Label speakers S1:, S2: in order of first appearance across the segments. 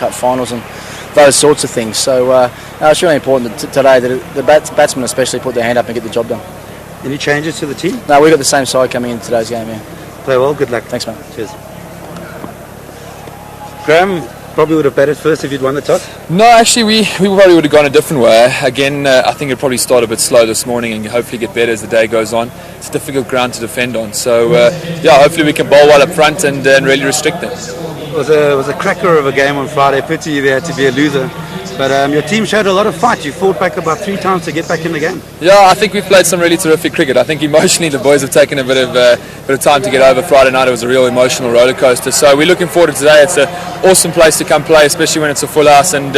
S1: Cup finals and those sorts of things. So it's really important today that the batsmen especially put their hand up and get the job done.
S2: Any changes to the team?
S1: No, we've got the same side coming in today's game, yeah.
S2: Play well, good luck.
S1: Thanks, mate.
S2: Cheers. Graham probably would have batted first if you'd won the toss?
S3: No, actually we probably would have gone a different way. Again, I think it'll probably start a bit slow this morning and hopefully get better as the day goes on. It's a difficult ground to defend on, so hopefully we can bowl well up front and really restrict them.
S2: It was a cracker of a game on Friday. Pity there had to be a loser. But your team showed a lot of fight. You fought back about 3 times to get back in the game.
S3: Yeah, I think we've played some really terrific cricket. I think emotionally the boys have taken a bit of time to get over. Friday night it was a real emotional roller coaster. So we're looking forward to today. It's an awesome place to come play, especially when it's a full house. And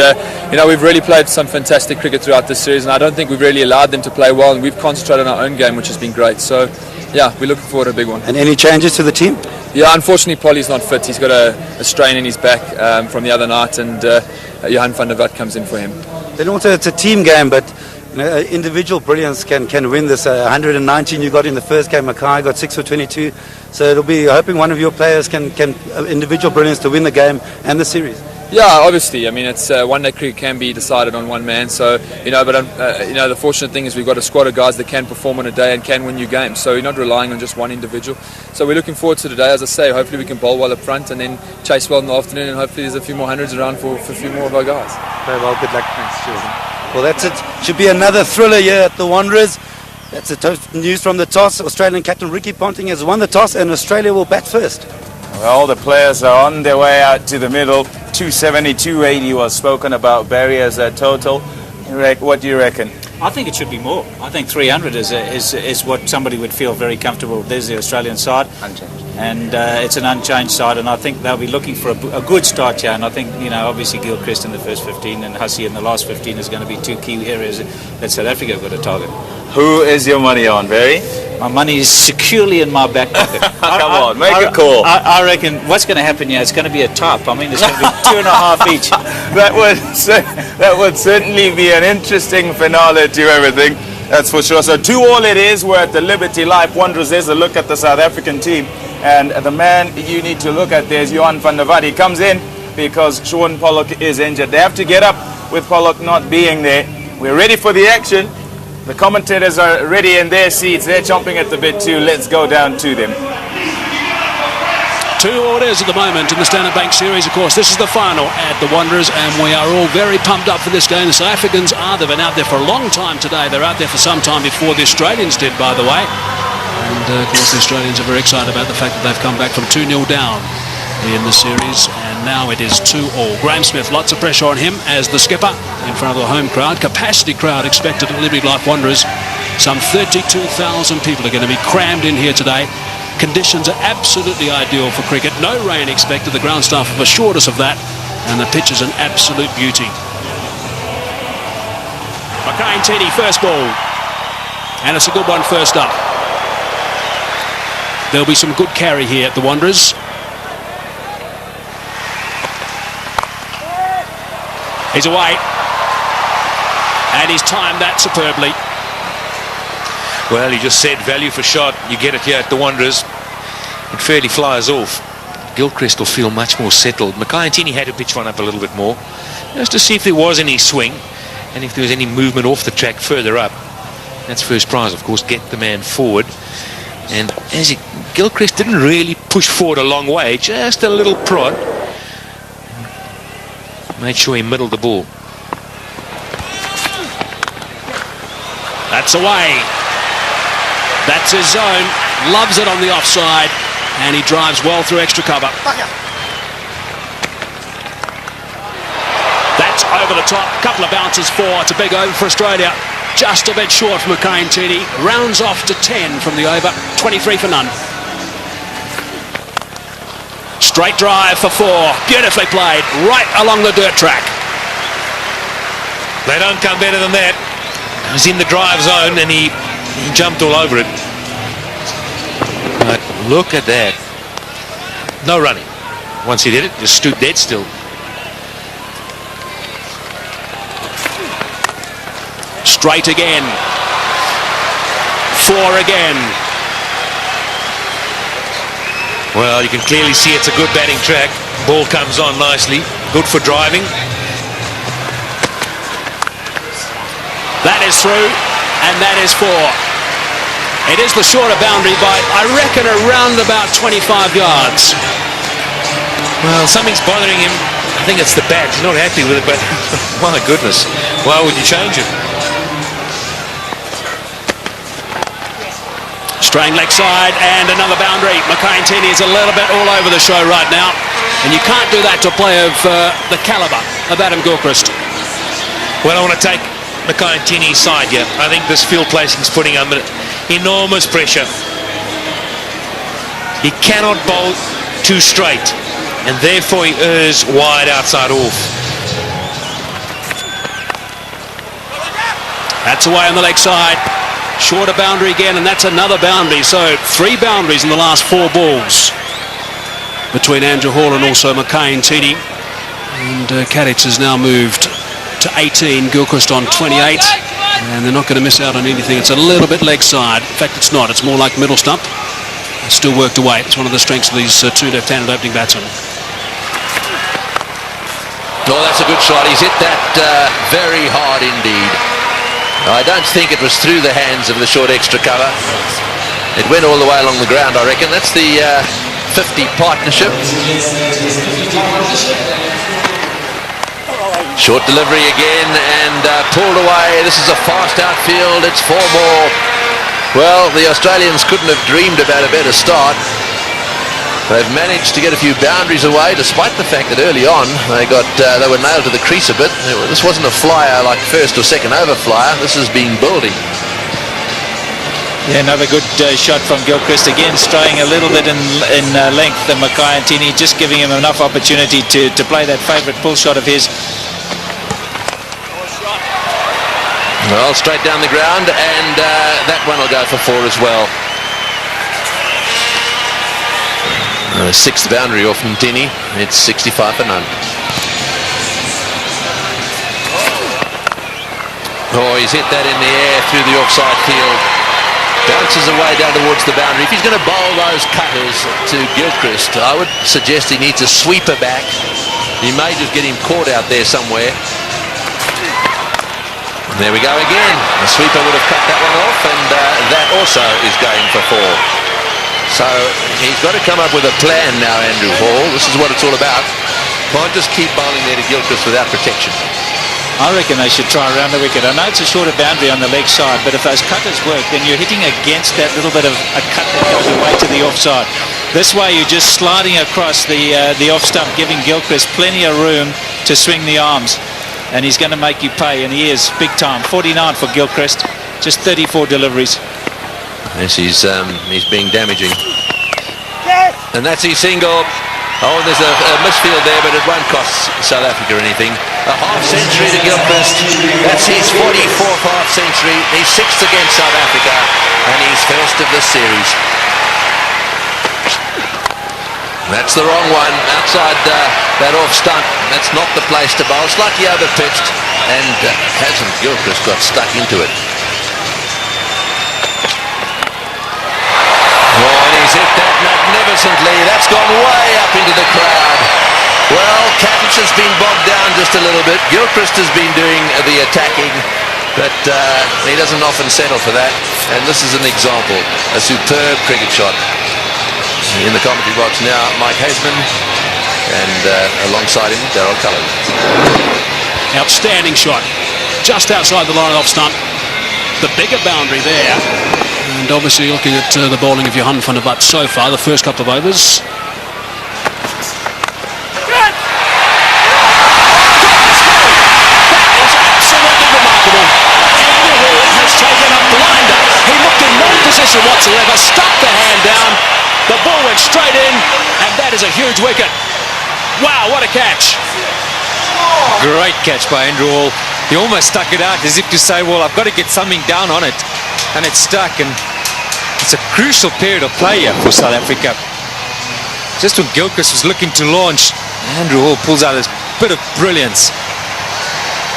S3: we've really played some fantastic cricket throughout this series, and I don't think we've really allowed them to play well. And we've concentrated on our own game, which has been great. So yeah, we're looking forward to a big one.
S2: And any changes to the team?
S3: Yeah, unfortunately Polly's not fit. He's got a strain in his back from the other night, and Johan van der Vat comes in for him.
S2: Then also it's a team game, but individual brilliance can win this. 119 you got in the first game. Mackay got 6 for 22. So it'll be hoping one of your players can individual brilliance to win the game and the series.
S3: Yeah, obviously. I mean, it's one-day cricket can be decided on one man. So but the fortunate thing is we've got a squad of guys that can perform on a day and can win you games. So you're not relying on just one individual. So we're looking forward to today. As I say, hopefully we can bowl well up front and then chase well in the afternoon, and hopefully there's a few more hundreds around for a few more of our guys.
S2: Very well, good luck. Thanks. Cheers. Well, that's it. Should be another thriller here at the Wanderers. That's the news from the toss. Australian captain Ricky Ponting has won the toss, and Australia will bat first.
S4: Well, the players are on their way out to the middle. 270, 280 was spoken about. Barry as a total. What do you reckon?
S5: I think it should be more. I think 300 is what somebody would feel very comfortable. There's the Australian side.
S4: Unchanged.
S5: And it's an unchanged side, and I think they'll be looking for a good start here. And I think, obviously Gilchrist in the first 15 and Hussey in the last 15 is going to be 2 key areas that South Africa have got to target.
S4: Who is your money on, Barry?
S5: My money is securely in my back pocket.
S4: Come on, make a call.
S5: I reckon what's going to happen here, it's going to be a top. I mean, it's going to be 2.5 each.
S4: That would certainly be an interesting finale to everything. That's for sure. So 2-2 it is. We're at the Liberty Life Wanderers. There's a look at the South African team. And the man you need to look at there is Johan van der Vat. He comes in because Sean Pollock is injured. They have to get up with Pollock not being there. We're ready for the action. The commentators are ready in their seats. They're chomping at the bit too. Let's go down to them.
S6: 2 orders at the moment in the Standard Bank Series. Of course, this is the final at the Wanderers, and we are all very pumped up for this game. The South Africans they've been out there for a long time today. They're out there for some time before the Australians did, by the way. And of course, the Australians are very excited about the fact that they've come back from 2-0 down in the series, and now it is 2-2. Graham Smith, lots of pressure on him as the skipper in front of the home crowd. Capacity crowd expected at Liberty Life Wanderers. Some 32,000 people are going to be crammed in here today. Conditions are absolutely ideal for cricket. No rain expected. The ground staff have assured us of that, and the pitch is an absolute beauty. Mackay Ntini, first ball, and it's a good one first up. There'll be some good carry here at the Wanderers. He's away, and he's timed that superbly.
S7: Well, he just said value for shot. You get it here at the Wanderers. It fairly flies off. Gilchrist will feel much more settled. Mackay Ntini had to pitch one up a little bit more, just to see if there was any swing and if there was any movement off the track further up. That's first prize, of course. Get the man forward. And Gilchrist didn't really push forward a long way, just a little prod. Made sure he middled the ball.
S6: That's away. That's his zone. Loves it on the offside, and he drives well through extra cover. That's over the top. Couple of bounces for. It's a big over for Australia. Just a bit short for Mackay Ntini. Rounds off to 10 from the over. 23 for none. Straight drive for 4. Beautifully played. Right along the dirt track.
S7: They don't come better than that. He was in the drive zone and he jumped all over it. But look at that. No running. Once he did it, just stood dead still.
S6: Straight again. 4 again.
S7: Well, you can clearly see it's a good batting track. Ball comes on nicely. good for driving.
S6: That is through, and that is 4. It is the shorter boundary by, I reckon, around about 25 yards.
S7: Well, something's bothering him. I think it's the bat. He's not happy with it, but my goodness, why would you change it?
S6: Straying leg side and another boundary. Mackay-Tini is a little bit all over the show right now, and you can't do that to a player of the calibre of Adam Gilchrist.
S7: Well, I want to take Mackay-Tini's side here. I think this field placing is putting under enormous pressure. He cannot bowl too straight, and therefore he errs wide outside off.
S6: That's away on the leg side. Shorter boundary again, and that's another boundary. So 3 boundaries in the last 4 balls between Andrew Hall and also Mackay-Tini. And Kadich has now moved to 18, Gilchrist on 28, and they're not going to miss out on anything. It's a little bit leg side. In fact, it's not. It's more like middle stump. It's still worked away. It's one of the strengths of these 2 left-handed opening batsmen.
S8: Oh, that's a good shot. He's hit that very hard indeed. I don't think it was through the hands of the short extra cover. It went all the way along the ground, I reckon. That's the 50 partnership. Short delivery again and pulled away. This is a fast outfield. It's 4 more. Well, the Australians couldn't have dreamed about a better start. They've managed to get a few boundaries away, despite the fact that early on they were nailed to the crease a bit. This wasn't a flyer like first or second over flyer. This has been building.
S5: Yeah, another good shot from Gilchrist. Again, straying a little bit in length. The Mackay-Tini just giving him enough opportunity to play that favourite pull shot of his.
S8: Well, straight down the ground, and that one will go for 4 as well. 6th boundary off Ntini. It's 65 for none. Oh, he's hit that in the air through the offside field. Bounces away down towards the boundary. If he's going to bowl those cutters to Gilchrist, I would suggest he needs a sweeper back. He may just get him caught out there somewhere. And there we go again. The sweeper would have cut that one off, and that also is going for 4. So he's got to come up with a plan now, Andrew Hall. This is what it's all about. Can't just keep bowling there to Gilchrist without protection.
S5: I reckon they should try around the wicket. I know it's a shorter boundary on the leg side, but if those cutters work, then you're hitting against that little bit of a cut that goes away to the offside. This way you're just sliding across the off stump, giving Gilchrist plenty of room to swing the arms. And he's going to make you pay, and he is big time. 49 for Gilchrist, just 34 deliveries.
S8: Yes, he's being damaging. And that's his single. Oh, there's a misfield there, but it won't cost South Africa anything. A half-century to Gilchrist. That's his 44th half-century. He's 6th against South Africa, and he's first of the series. That's the wrong one. Outside that off-stump. That's not the place to bowl. Slightly over-pitched, and hasn't Gilchrist got stuck into it. Oh, and he's hit that magnificently. That's gone way up into the crowd. Well, Kadich has been bogged down just a little bit. Gilchrist has been doing the attacking, but he doesn't often settle for that. And this is an example. A superb cricket shot. In the commentary box now, Mike Haseman, and alongside him, Darryl Cullen.
S6: Outstanding shot. Just outside the line of off stump. The bigger boundary there. And obviously looking at the bowling of Johan van der Walt so far, the first couple of overs. That is absolutely remarkable. Andrew Hall has taken a blinder. He looked in no position whatsoever, stuck the hand down. The ball went straight in, and that is a huge wicket. Wow, what a catch.
S9: Great catch by Andrew Hall. He almost stuck it out as if to say, well, I've got to get something down on it. And it's stuck, and it's a crucial period of play here for South Africa. Just when Gilchrist was looking to launch, Andrew Hall pulls out this bit of brilliance.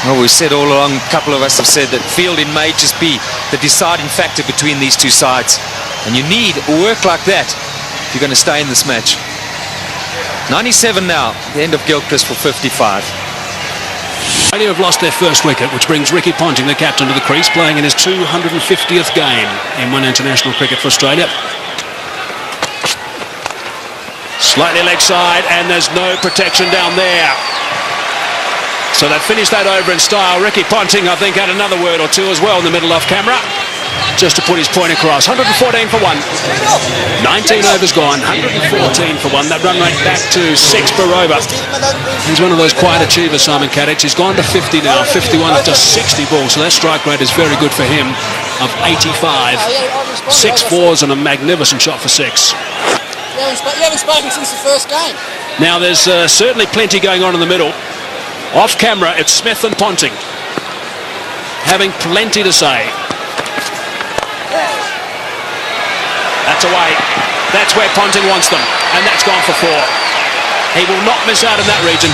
S9: Well, we've said all along, a couple of us have said that fielding may just be the deciding factor between these two sides. And you need work like that if you're going to stay in this match. 97 now, the end of Gilchrist for 55.
S6: Australia have lost their first wicket, which brings Ricky Ponting, the captain, to the crease, playing in his 250th game in one international cricket for Australia. Slightly leg side, and there's no protection down there. So they've finished that over in style. Ricky Ponting, I think, had another word or two as well in the middle off camera, just to put his point across. 114 for 1. 19 overs gone, 114 for 1. That run rate back to 6 per over. He's one of those quiet achievers, Simon Kadich. He's gone to 50 now, 51 of just 60 balls. So that strike rate is very good for him, of 85. 6 fours and a magnificent shot for 6.
S10: You haven't spoken since the first game.
S6: Now there's certainly plenty going on in the middle. Off camera, it's Smith and Ponting, having plenty to say. That's away. That's where Ponting wants them, and that's gone for 4. He will not miss out in that region.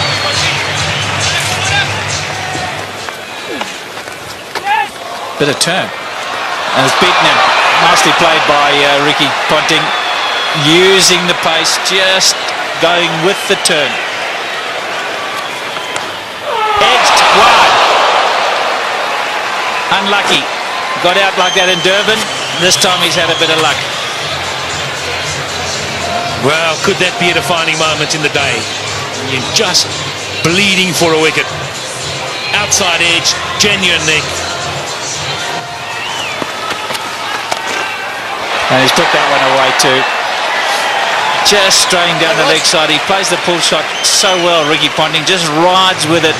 S5: Bit of turn. And it's beaten him. Nicely played by Ricky Ponting, using the pace, just going with the turn. Edged wide. Unlucky. Got out like that in Durban. This time he's had a bit of luck.
S7: Well, could that be a defining moment in the day? You're just bleeding for a wicket. Outside edge, genuine nick.
S5: And he's put that one away too. Just straying down the leg side. He plays the pull shot so well, Ricky Ponting. Just rides with it.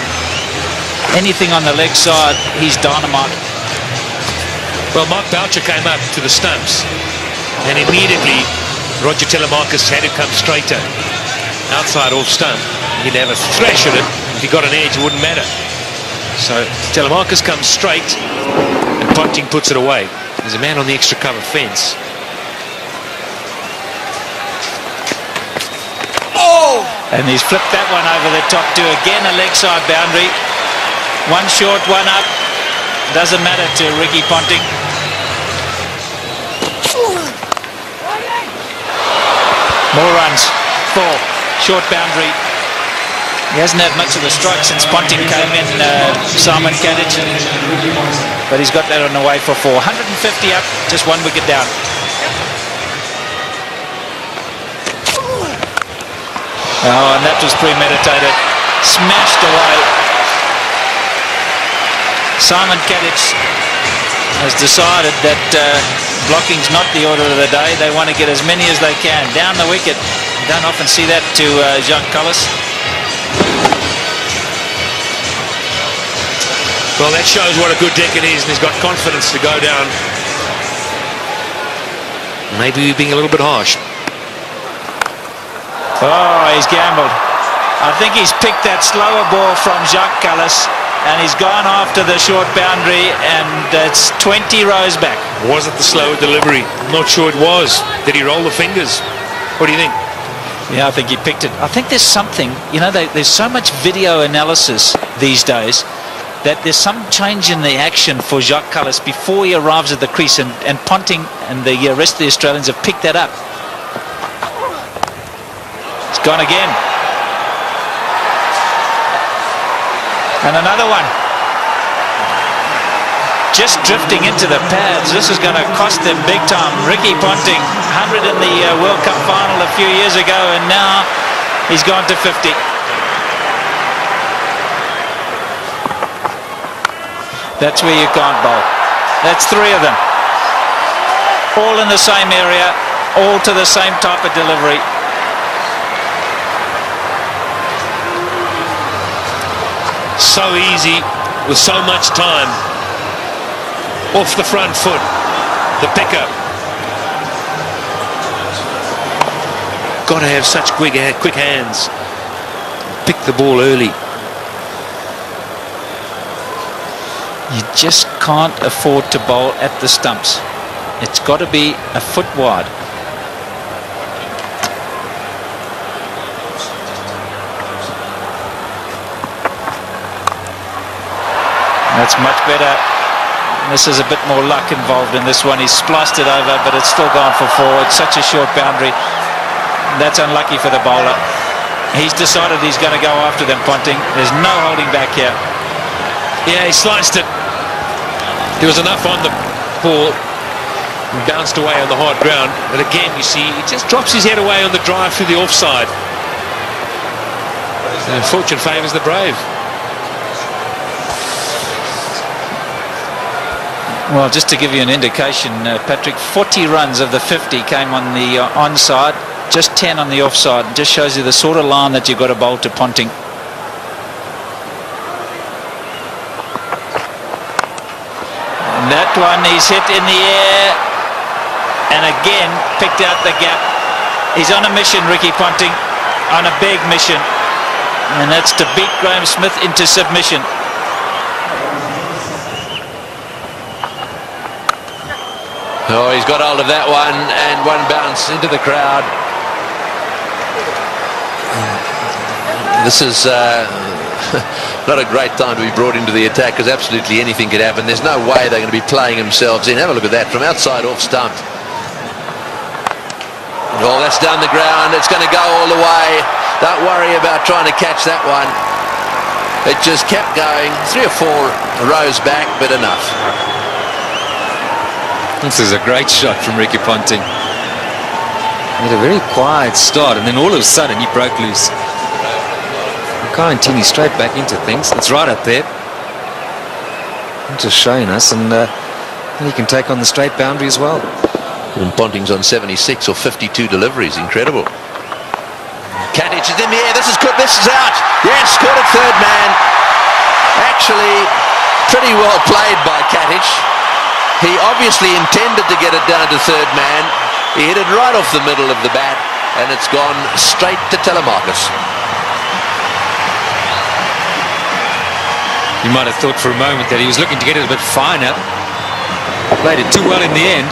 S5: Anything on the leg side, he's dynamite.
S7: Well, Boucher came up to the stumps, and immediately Roger Telemarcus had to come straighter. Outside off stump. He'd have a thrash at it. If he got an edge, it wouldn't matter. So Telemarcus comes straight, and Ponting puts it away. There's a man on the extra cover fence.
S5: And he's flipped that one over the top to again a leg side boundary. One short, one up. Doesn't matter to Ricky Ponting. More runs. 4. Short boundary. He hasn't had much of the strike since Ponting came in, Simon Kadich. But he's got that on the way for 4. 150 up, just 1 wicket down. Oh, and that was premeditated. Smashed away. Simon Kadich has decided that blocking's not the order of the day. They want to get as many as they can. Down the wicket. You don't often see that to Jacques Kallis.
S7: Well, that shows what a good deck it is, and he's got confidence to go down. Maybe we're being a little bit harsh.
S5: Oh, he's gambled. I think he's picked that slower ball from Jacques Kallis, and he's gone after the short boundary, and it's 20 rows back.
S7: Was it the slower delivery? I'm not sure it was. Did he roll the fingers? What do you think?
S5: Yeah, I think he picked it. I think there's something, you know, there's so much video analysis these days that there's some change in the action for Jacques Kallis before he arrives at the crease, and Ponting and the rest of the Australians have picked that up. It's gone again. And another one. Just drifting into the pads. This is going to cost them big time. Ricky Ponting, 100 in the World Cup final a few years ago, and now he's gone to 50. That's where you can't bowl. That's 3 of them. All in the same area, all to the same type of delivery.
S7: So easy, with so much time. Off the front foot, the pickup. Got to have such quick hands. Pick the ball early.
S5: You just can't afford to bowl at the stumps. It's got to be a foot wide. That's much better. This is a bit more luck involved in this one. He's spliced it over, but it's still gone for 4. It's such a short boundary. That's unlucky for the bowler. He's decided he's going to go after them, Ponting. There's no holding back here.
S7: Yeah, he sliced it. There was enough on the ball. He bounced away on the hard ground. But again, you see, he just drops his head away on the drive through the offside. And fortune favours the brave.
S5: Well, just to give you an indication, Patrick, 40 runs of the 50 came on the onside, just 10 on the offside. Just shows you the sort of line that you've got to bowl to Ponting. And that one he's hit in the air, and again picked out the gap. He's on a mission, Ricky Ponting, on a big mission, and that's to beat Graham Smith into submission.
S8: Oh, he's got hold of that one, and one bounce into the crowd. This is not a great time to be brought into the attack, because absolutely anything could happen. There's no way they're going to be playing themselves in. Have a look at that from outside off stump. Oh, that's down the ground. It's going to go all the way. Don't worry about trying to catch that one. It just kept going. 3 or 4 rows back, but enough.
S9: This is a great shot from Ricky Ponting. He had a very quiet start, and then all of a sudden he broke loose. Makayantini straight back into things. It's right up there. Just showing us, and he can take on the straight boundary as well.
S8: And Ponting's on 76 or 52 deliveries. Incredible. Katic is in the air. This is good. This is out. Yes, caught it third man. Actually, pretty well played by Katic. He obviously intended to get it down to third man. He hit it right off the middle of the bat, and it's gone straight to Telemarcus.
S9: You might have thought for a moment that he was looking to get it a bit finer. Played it too well in the end.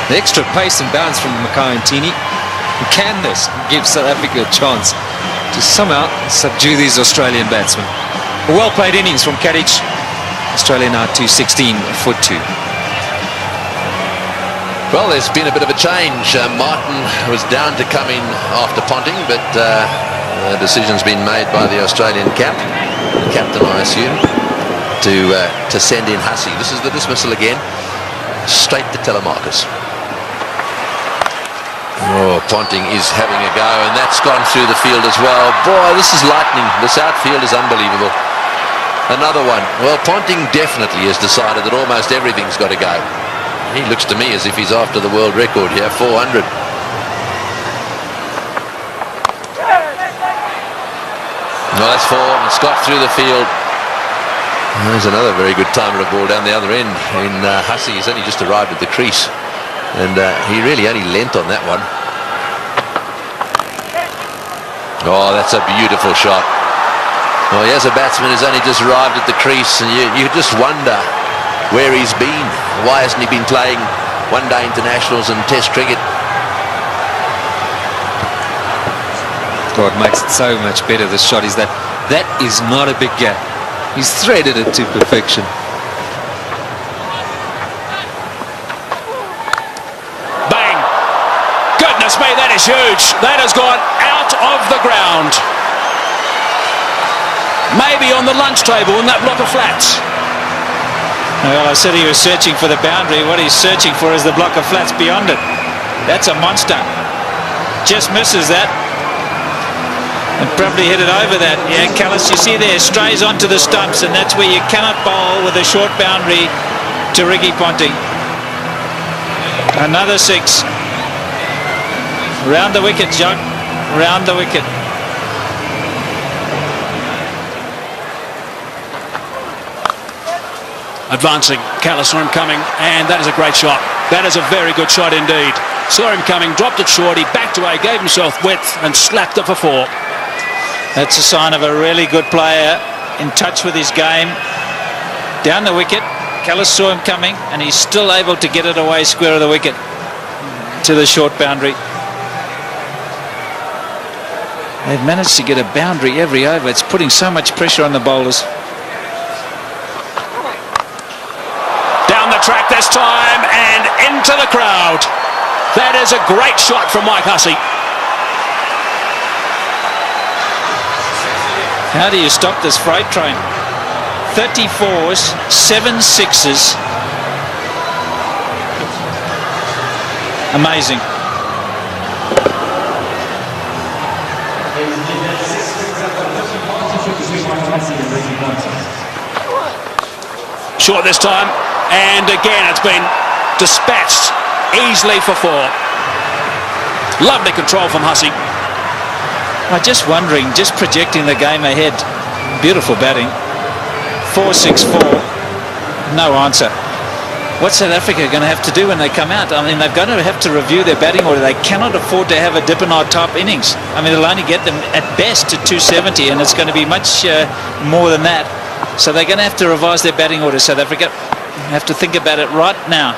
S9: The extra pace and bounce from Makayantini. Can this give South Africa a chance to somehow subdue these Australian batsmen? A well-played innings from Katic. Australia now 216 for 2.
S8: Well, there's been a bit of a change. Martin was down to come in after Ponting, but the decision's been made by the Australian captain, I assume, to send in Hussey. This is the dismissal again, straight to Telemarcus. Oh, Ponting is having a go, and that's gone through the field as well. Boy, this is lightning. This outfield is unbelievable. Another one. Well, Ponting definitely has decided that almost everything's got to go. He looks to me as if he's after the world record here, 400. Well, that's 4. It's got through the field. There's another very good timer of ball down the other end. Hussey has only just arrived at the crease, and he really only lent on that one. Oh, that's a beautiful shot. Well, here's a batsman who's only just arrived at the crease, and you just wonder where he's been. Why hasn't he been playing one-day internationals and Test cricket?
S9: God, makes it so much better. This shot is that is not a big gap. He's threaded it to perfection.
S6: Bang! Goodness me, that is huge. That has gone out of the ground. Maybe on the lunch table in that block of flats.
S5: Well, I said he was searching for the boundary. What he's searching for is the block of flats beyond it. That's a monster. Just misses that. And probably hit it over that. Yeah, Callis, you see there, strays onto the stumps, and that's where you cannot bowl with a short boundary to Ricky Ponting. Another 6. Round the wicket, John. Round the wicket.
S6: Advancing, Callis saw him coming, and that is a great shot. That is a very good shot indeed. Saw him coming, dropped it short, he backed away, gave himself width, and slapped it for 4.
S5: That's a sign of a really good player, in touch with his game. Down the wicket, Callis saw him coming, and he's still able to get it away square of the wicket to the short boundary. They've managed to get a boundary every over. It's putting so much pressure on the bowlers.
S6: Track this time and into the crowd. That is a great shot from Mike Hussey.
S5: How do you stop this freight train? 34s, 7 sixes. Amazing.
S6: Short this time, and again it's been dispatched easily for 4. Lovely control from Hussey.
S5: I'm just wondering, just projecting the game ahead. Beautiful batting. 4-6-4. No answer. What's South Africa going to have to do when they come out? I mean, they're going to have to review their batting order. They cannot afford to have a Dippenard type innings. I mean, they'll only get them at best to 270, and it's going to be much more than that. So they're going to have to revise their batting order, South Africa. Have to think about it right now.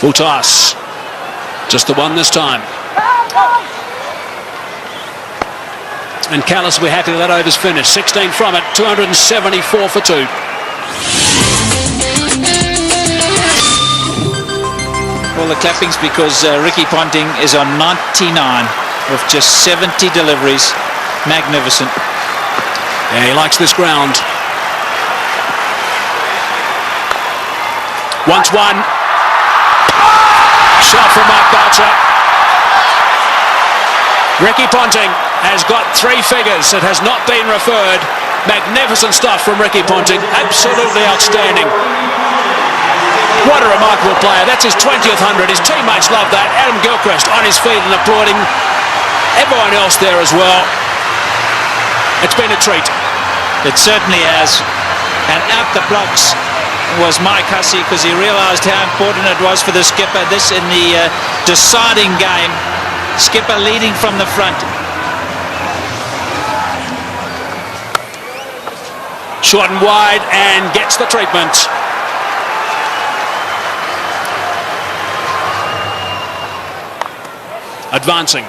S6: Full toss. Just the one this time. And Callis will be happy that over's finished. 16 from it, 274 for 2.
S5: All the clappings because Ricky Ponting is on 99 with just 70 deliveries. Magnificent.
S6: Yeah, he likes this ground. Once one. Shot from Mark Boucher. Ricky Ponting has got 3 figures. It has not been referred. Magnificent stuff from Ricky Ponting. Absolutely outstanding. What a remarkable player. That's his 20th 100. His teammates love that. Adam Gilchrist on his feet and applauding. Everyone else there as well. It's been a treat.
S5: It certainly has. And out the blocks was Mike Hussey because he realised how important it was for the skipper. This in the deciding game. Skipper leading from the front.
S6: Short and wide and gets the treatment. Advancing.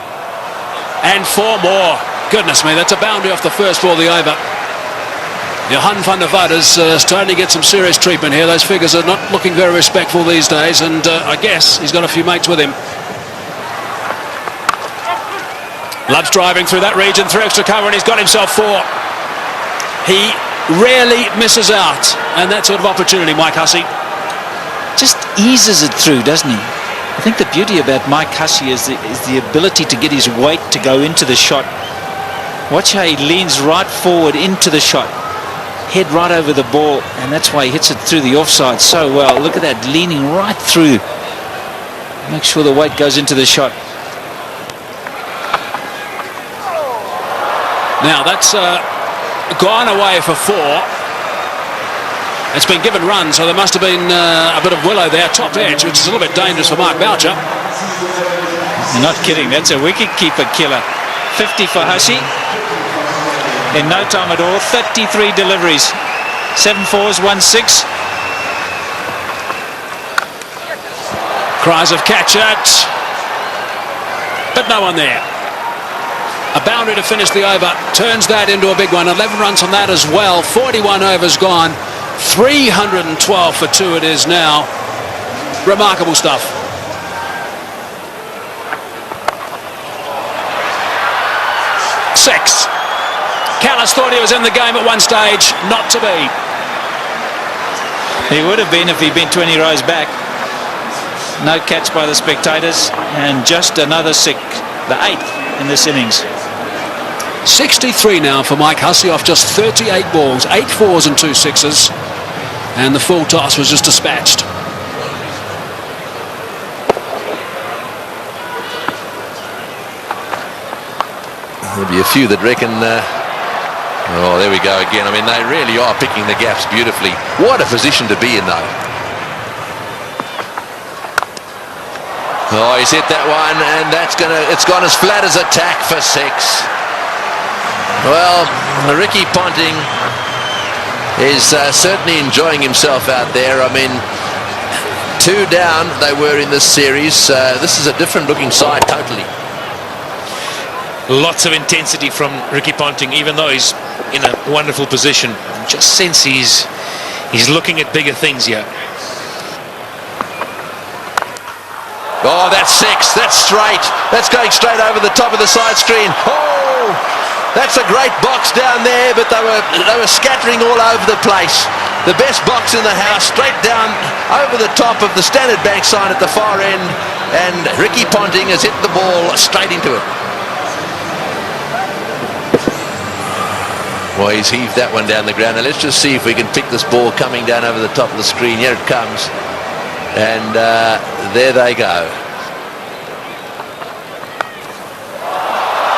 S6: And 4 more. Goodness me, that's a boundary off the first ball of the over. Johan van der Vaart is starting to get some serious treatment here. Those figures are not looking very respectful these days, and I guess he's got a few mates with him. Loves driving through that region, 3 extra cover, and he's got himself 4. He rarely misses out, and that sort of opportunity, Mike Hussey.
S5: Just eases it through, doesn't he? I think the beauty about Mike Hussey is the ability to get his weight to go into the shot. Watch how he leans right forward into the shot. Head right over the ball, and that's why he hits it through the offside so well. Look at that, leaning right through. Make sure the weight goes into the shot.
S6: Now that's gone away for 4. It's been given run, so there must have been a bit of willow there, top edge, which is a little bit dangerous for Mark Boucher.
S5: You're not kidding, that's a wicket-keeper killer. 50 for Hussey. In no time at all, 33 deliveries. 7 4s, 1 6.
S6: Cries of catch it. But no one there. A boundary to finish the over. Turns that into a big one. 11 runs on that as well. 41 overs gone. 312 for 2 it is now. Remarkable stuff. Six. Callis thought he was in the game at one stage. Not to be.
S5: He would have been if he'd been 20 rows back. No catch by the spectators. And just another 6. The 8th in this innings.
S6: 63 now for Mike Hussey off just 38 balls. 8 4s and 2 6s. And the full toss was just dispatched.
S8: There'll be a few that reckon... oh, there we go again. I mean, they really are picking the gaps beautifully. What a position to be in, though. Oh, he's hit that one, and it's gone as flat as a tack for 6. Well, Ricky Ponting is certainly enjoying himself out there. I mean, 2 down they were in this series. This is a different looking side totally.
S7: Lots of intensity from Ricky Ponting, even though he's in a wonderful position. Just sense he's looking at bigger things here.
S8: Oh, that's 6. That's straight. That's going straight over the top of the side screen. Oh! That's a great box down there, but they were scattering all over the place. The best box in the house, straight down over the top of the Standard Bank sign at the far end, and Ricky Ponting has hit the ball straight into it. Well, he's heaved that one down the ground. Now let's just see if we can pick this ball coming down over the top of the screen. Here it comes, and there they go.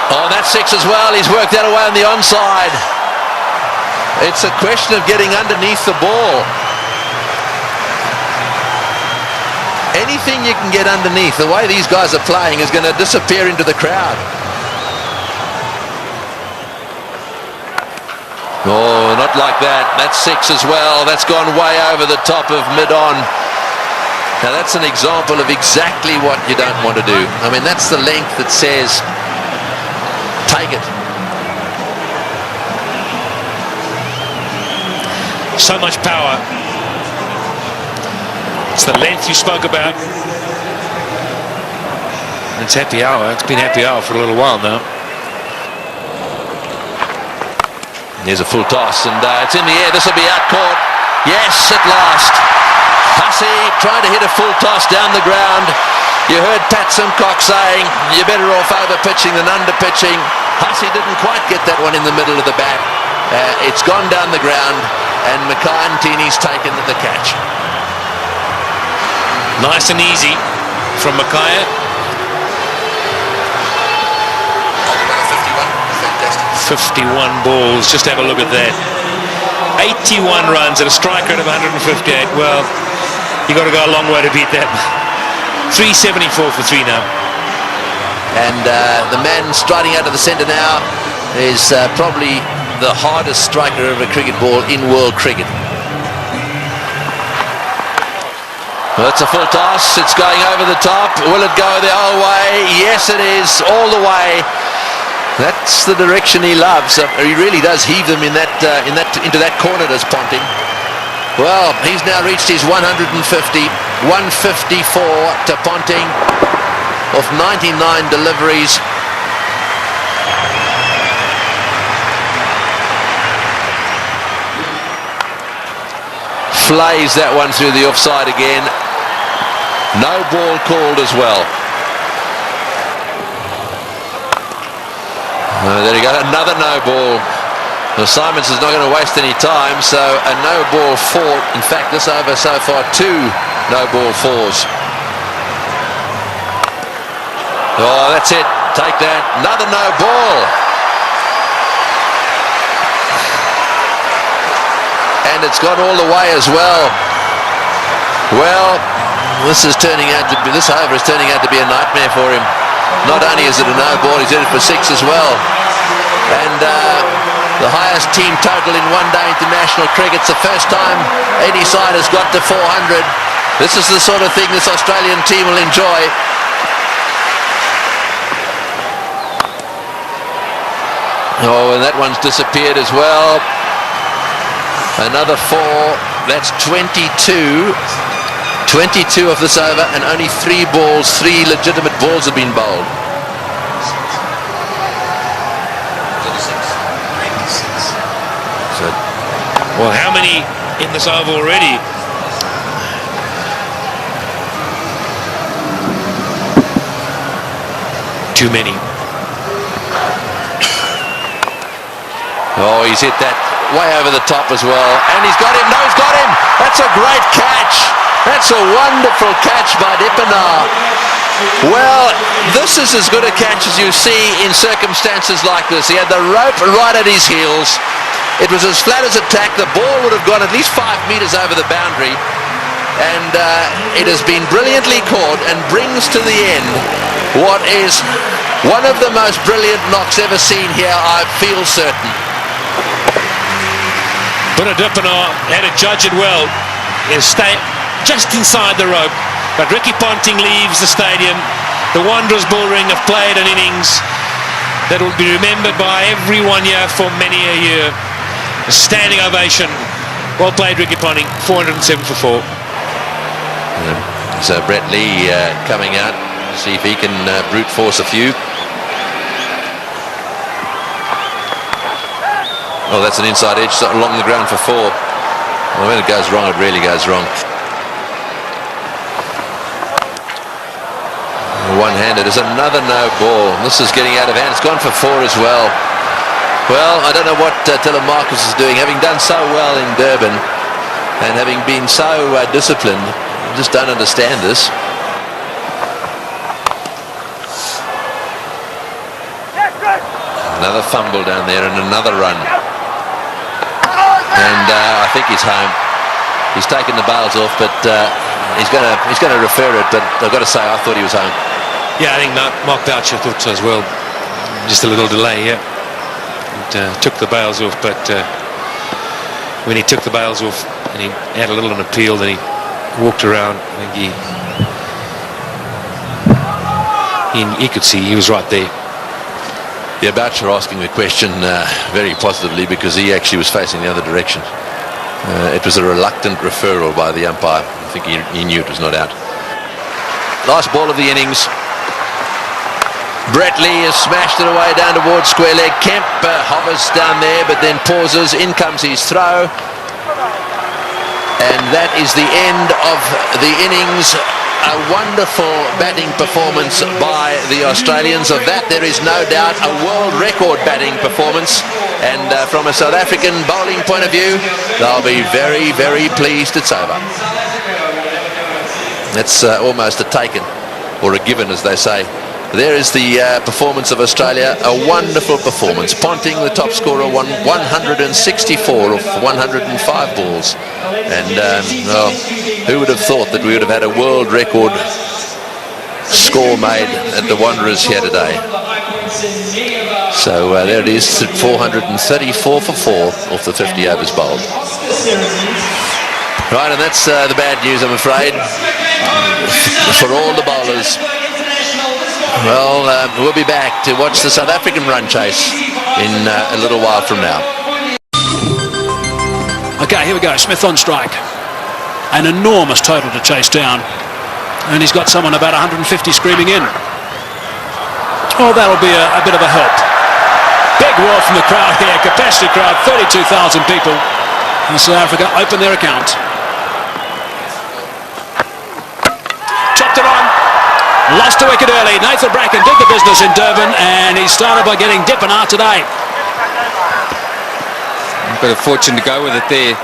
S8: Oh, that's 6 as well. He's worked that away on the onside. It's a question of getting underneath the ball. Anything you can get underneath, the way these guys are playing, is going to disappear into the crowd. Oh, not like that. That's 6 as well. That's gone way over the top of mid-on. Now that's an example of exactly what you don't want to do. I mean, that's the length that says take it.
S7: So much power. It's the length you spoke about. It's happy hour. It's been happy hour for a little while now.
S8: There's a full toss, and it's in the air. This will be out caught. Yes, at last. Hussey trying to hit a full toss down the ground. You heard Pat Simcock saying you're better off over-pitching than under-pitching. Hussey didn't quite get that one in the middle of the bat. It's gone down the ground, and Mackay-Ntini's taken the catch.
S7: Nice and easy from Mackay. 51 balls, just have a look at that. 81 runs at a strike rate of 158. Well, you got to go a long way to beat that. 374 for 3 now.
S8: And the man striding out of the centre now is probably the hardest striker of a cricket ball in world cricket. Well, it's a full toss. It's going over the top. Will it go the whole way? Yes, it is, all the way. That's the direction he loves. He really does heave them into that corner, does Ponting. Well, he's now reached his 150, 154 to Ponting of 99 deliveries. Flays that one through the offside again. No ball called as well. There you go, another no ball. Well, Simons is not going to waste any time, so a no ball 4. In fact, this over so far 2 no ball 4s. Oh, that's it. Take that. Another no ball. And it's gone all the way as well. Well, this over is turning out to be a nightmare for him. Not only is it a no ball, he's hit it for 6 as well. And the highest team total in one-day international cricket. It's the first time any side has got to 400. This is the sort of thing this Australian team will enjoy. Oh, and that one's disappeared as well. Another 4. That's 22. 22 of this over, and only 3 legitimate balls have been bowled. So,
S7: well, how many in this over already? Too many.
S8: Oh, he's hit that way over the top as well, and he's got him. No, he's got him. That's a great catch. That's a wonderful catch by Dippenaar. Well, this is as good a catch as you see in circumstances like this. He had the rope right at his heels. It was as flat as a tack. The ball would have gone at least 5 metres over the boundary. And it has been brilliantly caught and brings to the end what is one of the most brilliant knocks ever seen here, I feel certain.
S7: But Dippenaar had to judge it well. He'll stay just inside the rope, but Ricky Ponting leaves the stadium. The Wanderers bullring have played an innings that will be remembered by everyone here for many a year. A standing ovation. Well played, Ricky Ponting. 407 for 4.
S8: So Brett Lee coming out to see if he can brute force a few. Oh, that's an inside edge along the ground for 4. Well, when it goes wrong, it really goes wrong. One-handed is another no ball. This is getting out of hand. It's gone for 4 as well. Well, I don't know what Telemarcus is doing. Having done so well in Durban and having been so disciplined, I just don't understand this. Another fumble down there and another run. And I think he's home. He's taken the bails off, but he's going to refer it. But I've got to say, I thought he was home.
S7: Yeah, I think Mark Boucher thought so as well. Just a little delay here. And, took the bails off, but when he took the bails off and he had a little an appeal, then he walked around. I think he could see he was right there.
S8: Yeah, Boucher asking the question very positively because he actually was facing the other direction. It was a reluctant referral by the umpire. I think he knew it was not out. Last ball of the innings. Brett Lee has smashed it away down towards square leg. Kemp hovers down there but then pauses. In comes his throw. And that is the end of the innings. A wonderful batting performance by the Australians. Of that there is no doubt a world record batting performance, and from a South African bowling point of view they'll be very, very pleased it's over. That's almost a taken, or a given as they say. There is the performance of Australia, a wonderful performance. Ponting, the top scorer, won 164 of 105 balls. And well, who would have thought that we would have had a world record score made at the Wanderers here today? So there it is, 434 for 4 off the 50 overs bowled. Right, and that's the bad news, I'm afraid, for all the bowlers. Well, we'll be back to watch the South African run chase in a little while from now.
S6: Okay, here we go. Smith on strike. An enormous total to chase down. And he's got someone about 150 screaming in. Oh, that'll be a bit of a help. Big roar from the crowd here. Capacity crowd, 32,000 people. And South Africa open their account. Chopped it on. Lost a wicket early. Nathan Bracken did the business in Durban, and he started by getting Dippenaar today.
S9: A bit of fortune to go with it there.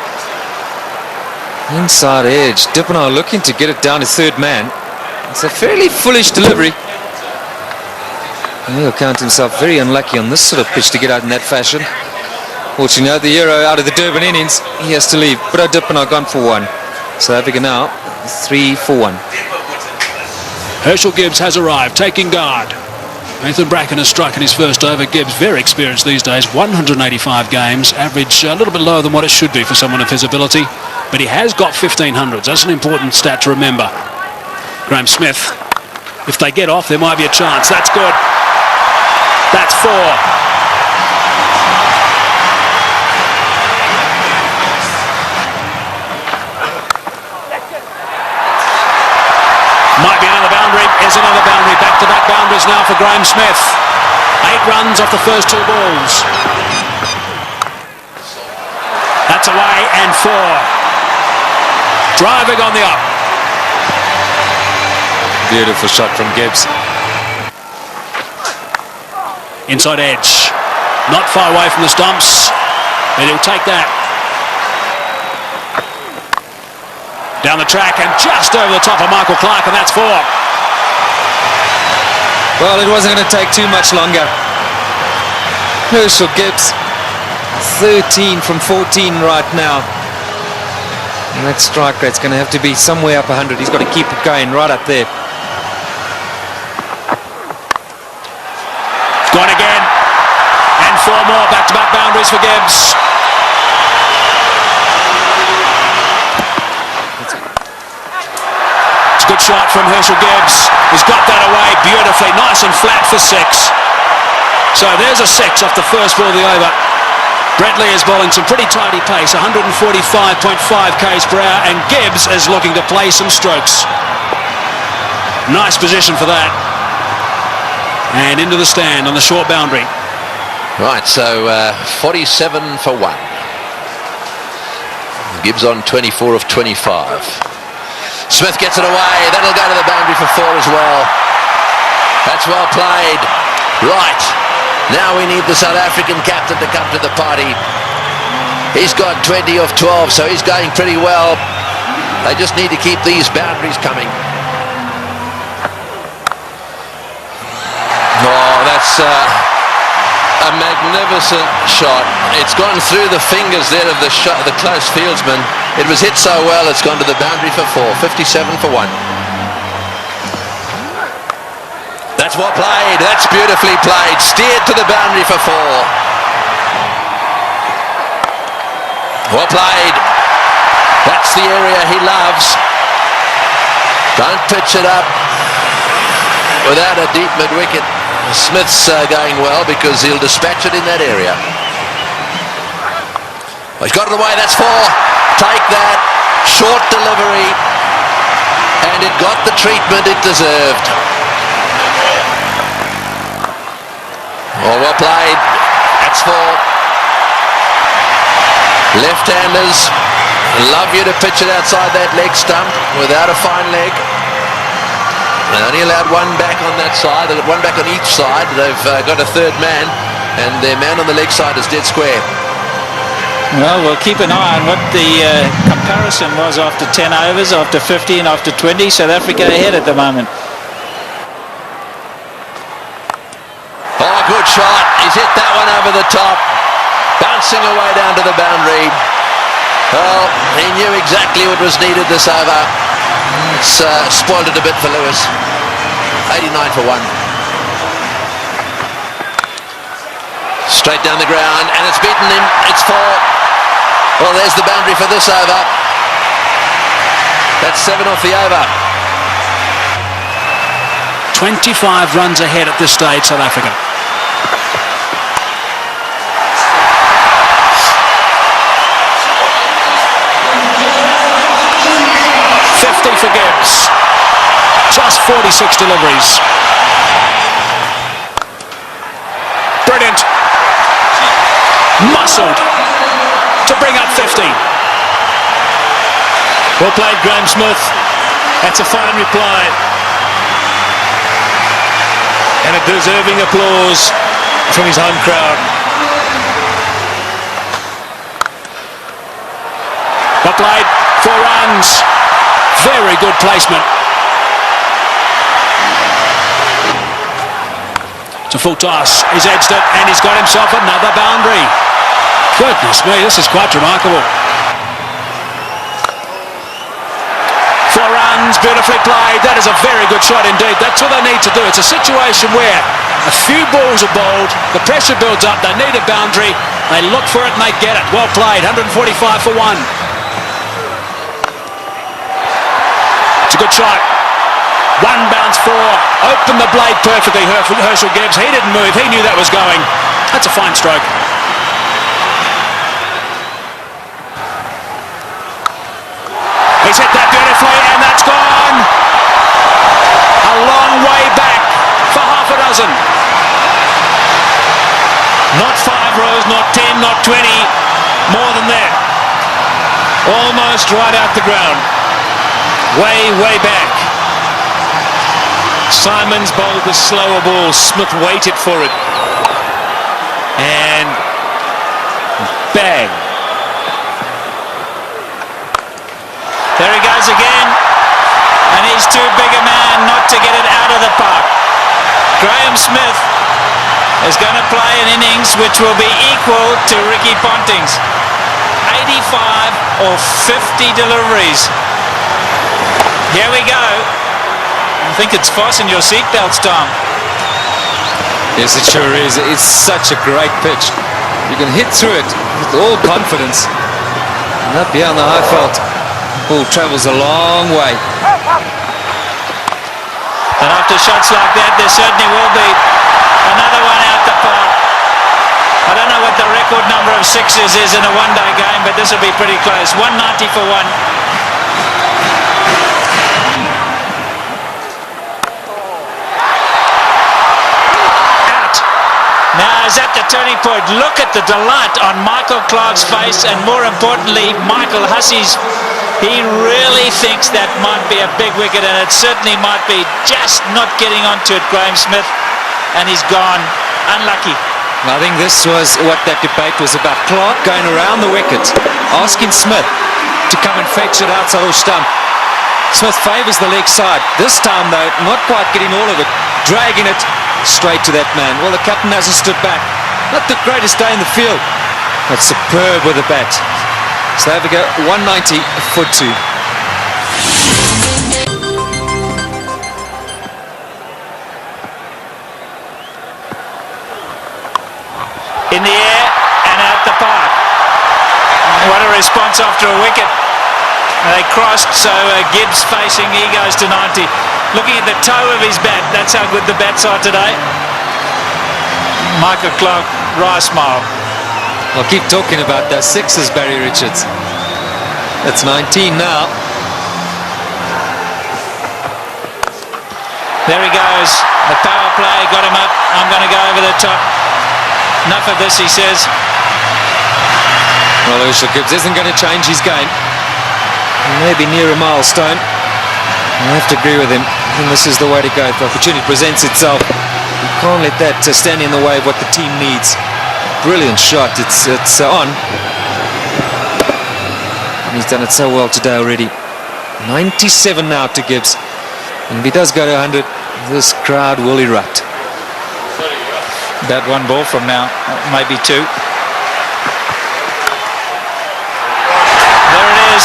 S9: Inside edge. Dippenaar looking to get it down to third man. It's a fairly foolish delivery. He'll count himself very unlucky on this sort of pitch to get out in that fashion. Fortunately, the hero out of the Durban innings, he has to leave. But Dippenaar gone for 1. South Africa now 3 for 1.
S6: Herschelle Gibbs has arrived, taking guard. Nathan Bracken has struck in his first over. Gibbs, very experienced these days, 185 games, average a little bit lower than what it should be for someone of his ability, but he has got 1500s. That's an important stat to remember. Graham Smith, if they get off, there might be a chance. That's good. That's 4. Might be another boundary. Is another boundary. Back-to-back boundaries now for Graham Smith. 8 runs off the first 2 balls. That's away and 4. Driving on the up.
S9: Beautiful shot from Gibbs.
S6: Inside edge. Not far away from the stumps, but he'll take that. Down the track and just over the top of Michael Clark, and that's 4.
S9: Well, it wasn't going to take too much longer. Herschelle Gibbs, 13 from 14 right now. And that strike rate's going to have to be somewhere up 100. He's got to keep it going right up there.
S6: Gone again. And 4 more back-to-back boundaries for Gibbs. Good shot from Herschelle Gibbs. He's got that away beautifully, nice and flat for 6. So there's a 6 off the first ball of the over. Brett Lee is bowling some pretty tidy pace, 145.5 k's per hour, and Gibbs is looking to play some strokes. Nice position for that. And into the stand on the short boundary.
S8: Right, so 47 for 1. Gibbs on 24 of 25. Smith gets it away. That'll go to the boundary for 4 as well. That's well played. Right, now we need the South African captain to come to the party. He's got 20 of 12, so he's going pretty well. They just need to keep these boundaries coming. Oh, that's a magnificent shot. It's gone through the fingers there of the close fieldsman. It was hit so well, it's gone to the boundary for 4. 57 for 1. That's well played. That's beautifully played. Steered to the boundary for 4. Well played. That's the area he loves. Don't pitch it up without a deep mid-wicket. Smith's going well because he'll dispatch it in that area. Oh, he's got it away. That's 4. Take that. Short delivery. And it got the treatment it deserved. Oh, well played. That's 4. Left-handers love you to pitch it outside that leg stump without a fine leg. They only allowed 1 back on that side. They've got 1 back on each side. They've got a 3rd man, and their man on the leg side is dead square.
S5: Well, we'll keep an eye on what the comparison was after 10 overs, after 15, after 20. South Africa ahead at the moment.
S8: Oh, good shot. He's hit that one over the top. Bouncing away down to the boundary. Well, he knew exactly what was needed this over. It's spoiled it a bit for Lewis. 89 for 1. Straight down the ground, and it's beaten him. It's 4. Well, there's the boundary for this over. That's 7 off the over.
S6: 25 runs ahead at this stage, South Africa. For Gibbs. Just 46 deliveries. Brilliant. Muscled to bring up 50.
S5: Well played, Graham Smith. That's a fine reply. And a deserving applause from his home crowd.
S6: Well played. 4 runs. Very good placement. It's a full toss. He's edged it and he's got himself another boundary. Goodness me, this is quite remarkable. 4 runs, beautifully played. That is a very good shot indeed. That's all they need to do. It's a situation where a few balls are bowled, the pressure builds up, they need a boundary, they look for it and they get it. Well played, 145 for 1. It's a good shot. 1 bounce 4. Opened the blade perfectly, Herschelle Gibbs. He didn't move. He knew that was going. That's a fine stroke. He's hit that beautifully, and that's gone. A long way back for half a dozen.
S5: Not 5 rows, not 10, not 20. More than that. Almost right out the ground. Way back. Simons bowled the slower ball. Smith waited for it. And bang.
S11: There he goes again. And he's too big a man not to get it out of the park. Graham Smith is going to play an innings which will be equal to Ricky Ponting's. 85 or 50 deliveries. Here we go. I think it's fasten your seatbelts, Tom.
S9: Yes, it sure is. It's such a great pitch. You can hit through it with all confidence. And up here on the high felt, ball travels a long way.
S11: And after shots like that, there certainly will be another one out the park. I don't know what the record number of 6s is in a one-day game, but this will be pretty close. 190 for 1. Now is that the a turning point. Look at the delight on Michael Clarke's face, and more importantly, Michael Hussey's. He really thinks that might be a big wicket, and it certainly might be. Just not getting onto it, Graham Smith, and he's gone. Unlucky.
S9: I think this was what that debate was about. Clarke going around the wicket, asking Smith to come and fetch it outside the stump. Smith favours the leg side. This time, though, not quite getting all of it, dragging it straight to that man. Well, the captain hasn't stood back. Not the greatest day in the field, but superb with the bat. So there we go, 190 for 2.
S11: In the air and out the park. What a response after a wicket. They crossed, so Gibbs facing, he goes to 90. Looking at the toe of his bat, that's how good the bats are today. Michael Clarke, wry smile.
S9: I'll keep talking about those sixes, Barry Richards. That's 19 now.
S11: There he goes. The power play got him up. I'm going to go over the top. Enough of this, he says.
S9: Well, Herschelle Gibbs isn't going to change his game. Maybe near a milestone. I have to agree with him. And this is the way to go. If the opportunity presents itself, you can't let that stand in the way of what the team needs. Brilliant shot. It's on. And he's done it so well today already. 97 now to Gibbs. And if he does go to 100, this crowd will erupt.
S11: About one ball from now, maybe two. There it is.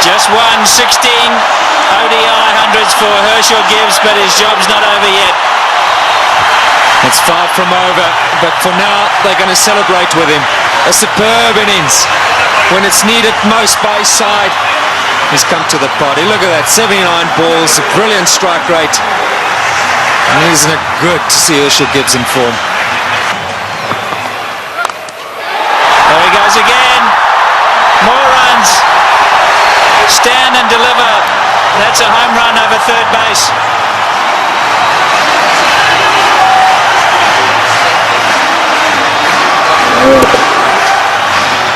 S11: Just won 16 ODI hundreds for Herschelle Gibbs, but his job's not over yet.
S9: It's far from over, but for now they're going to celebrate with him. A superb innings. When it's needed most by his side, he's come to the party. Look at that, 79 balls, a brilliant strike rate. And isn't it good to see Herschelle Gibbs in form?
S11: There he goes again. More runs. Stand and deliver. That's a home run over third base.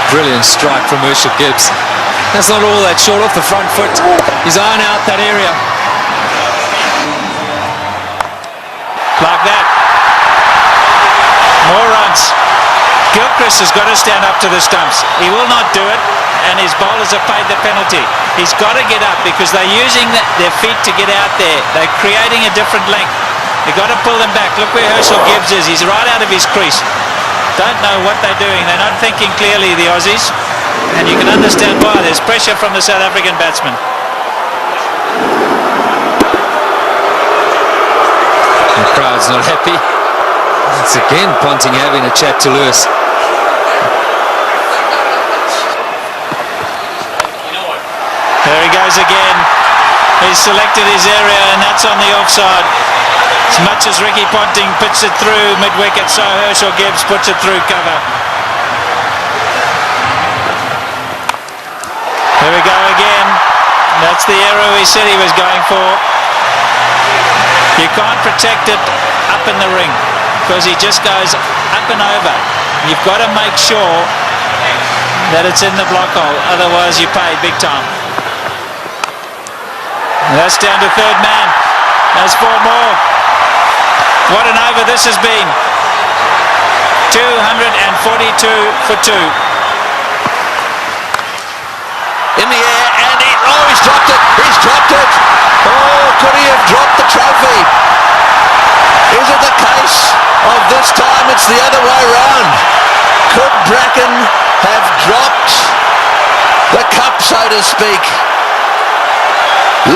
S9: Brilliant strike from Herschelle Gibbs. That's not all that short off the front foot. He's eyeing out that area.
S11: Like that. More runs. Gilchrist has got to stand up to the stumps. He will not do it, and his bowlers have paid the penalty. He's got to get up because they're using their feet to get out there. They're creating a different length. They've got to pull them back. Look where Herschelle Gibbs is. He's right out of his crease. Don't know what they're doing. They're not thinking clearly, the Aussies. And you can understand why. There's pressure from the South African batsman.
S9: The crowd's not happy. It's again Ponting having a chat to Lewis.
S11: There he goes again. He's selected his area, and that's on the offside. As much as Ricky Ponting puts it through mid-wicket, so Herschelle Gibbs puts it through cover. There we go again. That's the arrow he said he was going for. You can't protect it up in the ring because he just goes up and over. You've got to make sure that it's in the block hole, otherwise you pay big time. And that's down to third man. There's four more. What an over this has been. 242 for 2.
S8: In the air, and he's dropped it. He's dropped it. Oh, could he have dropped the trophy? Is it the case of this time it's the other way round? Could Bracken have dropped the cup, so to speak?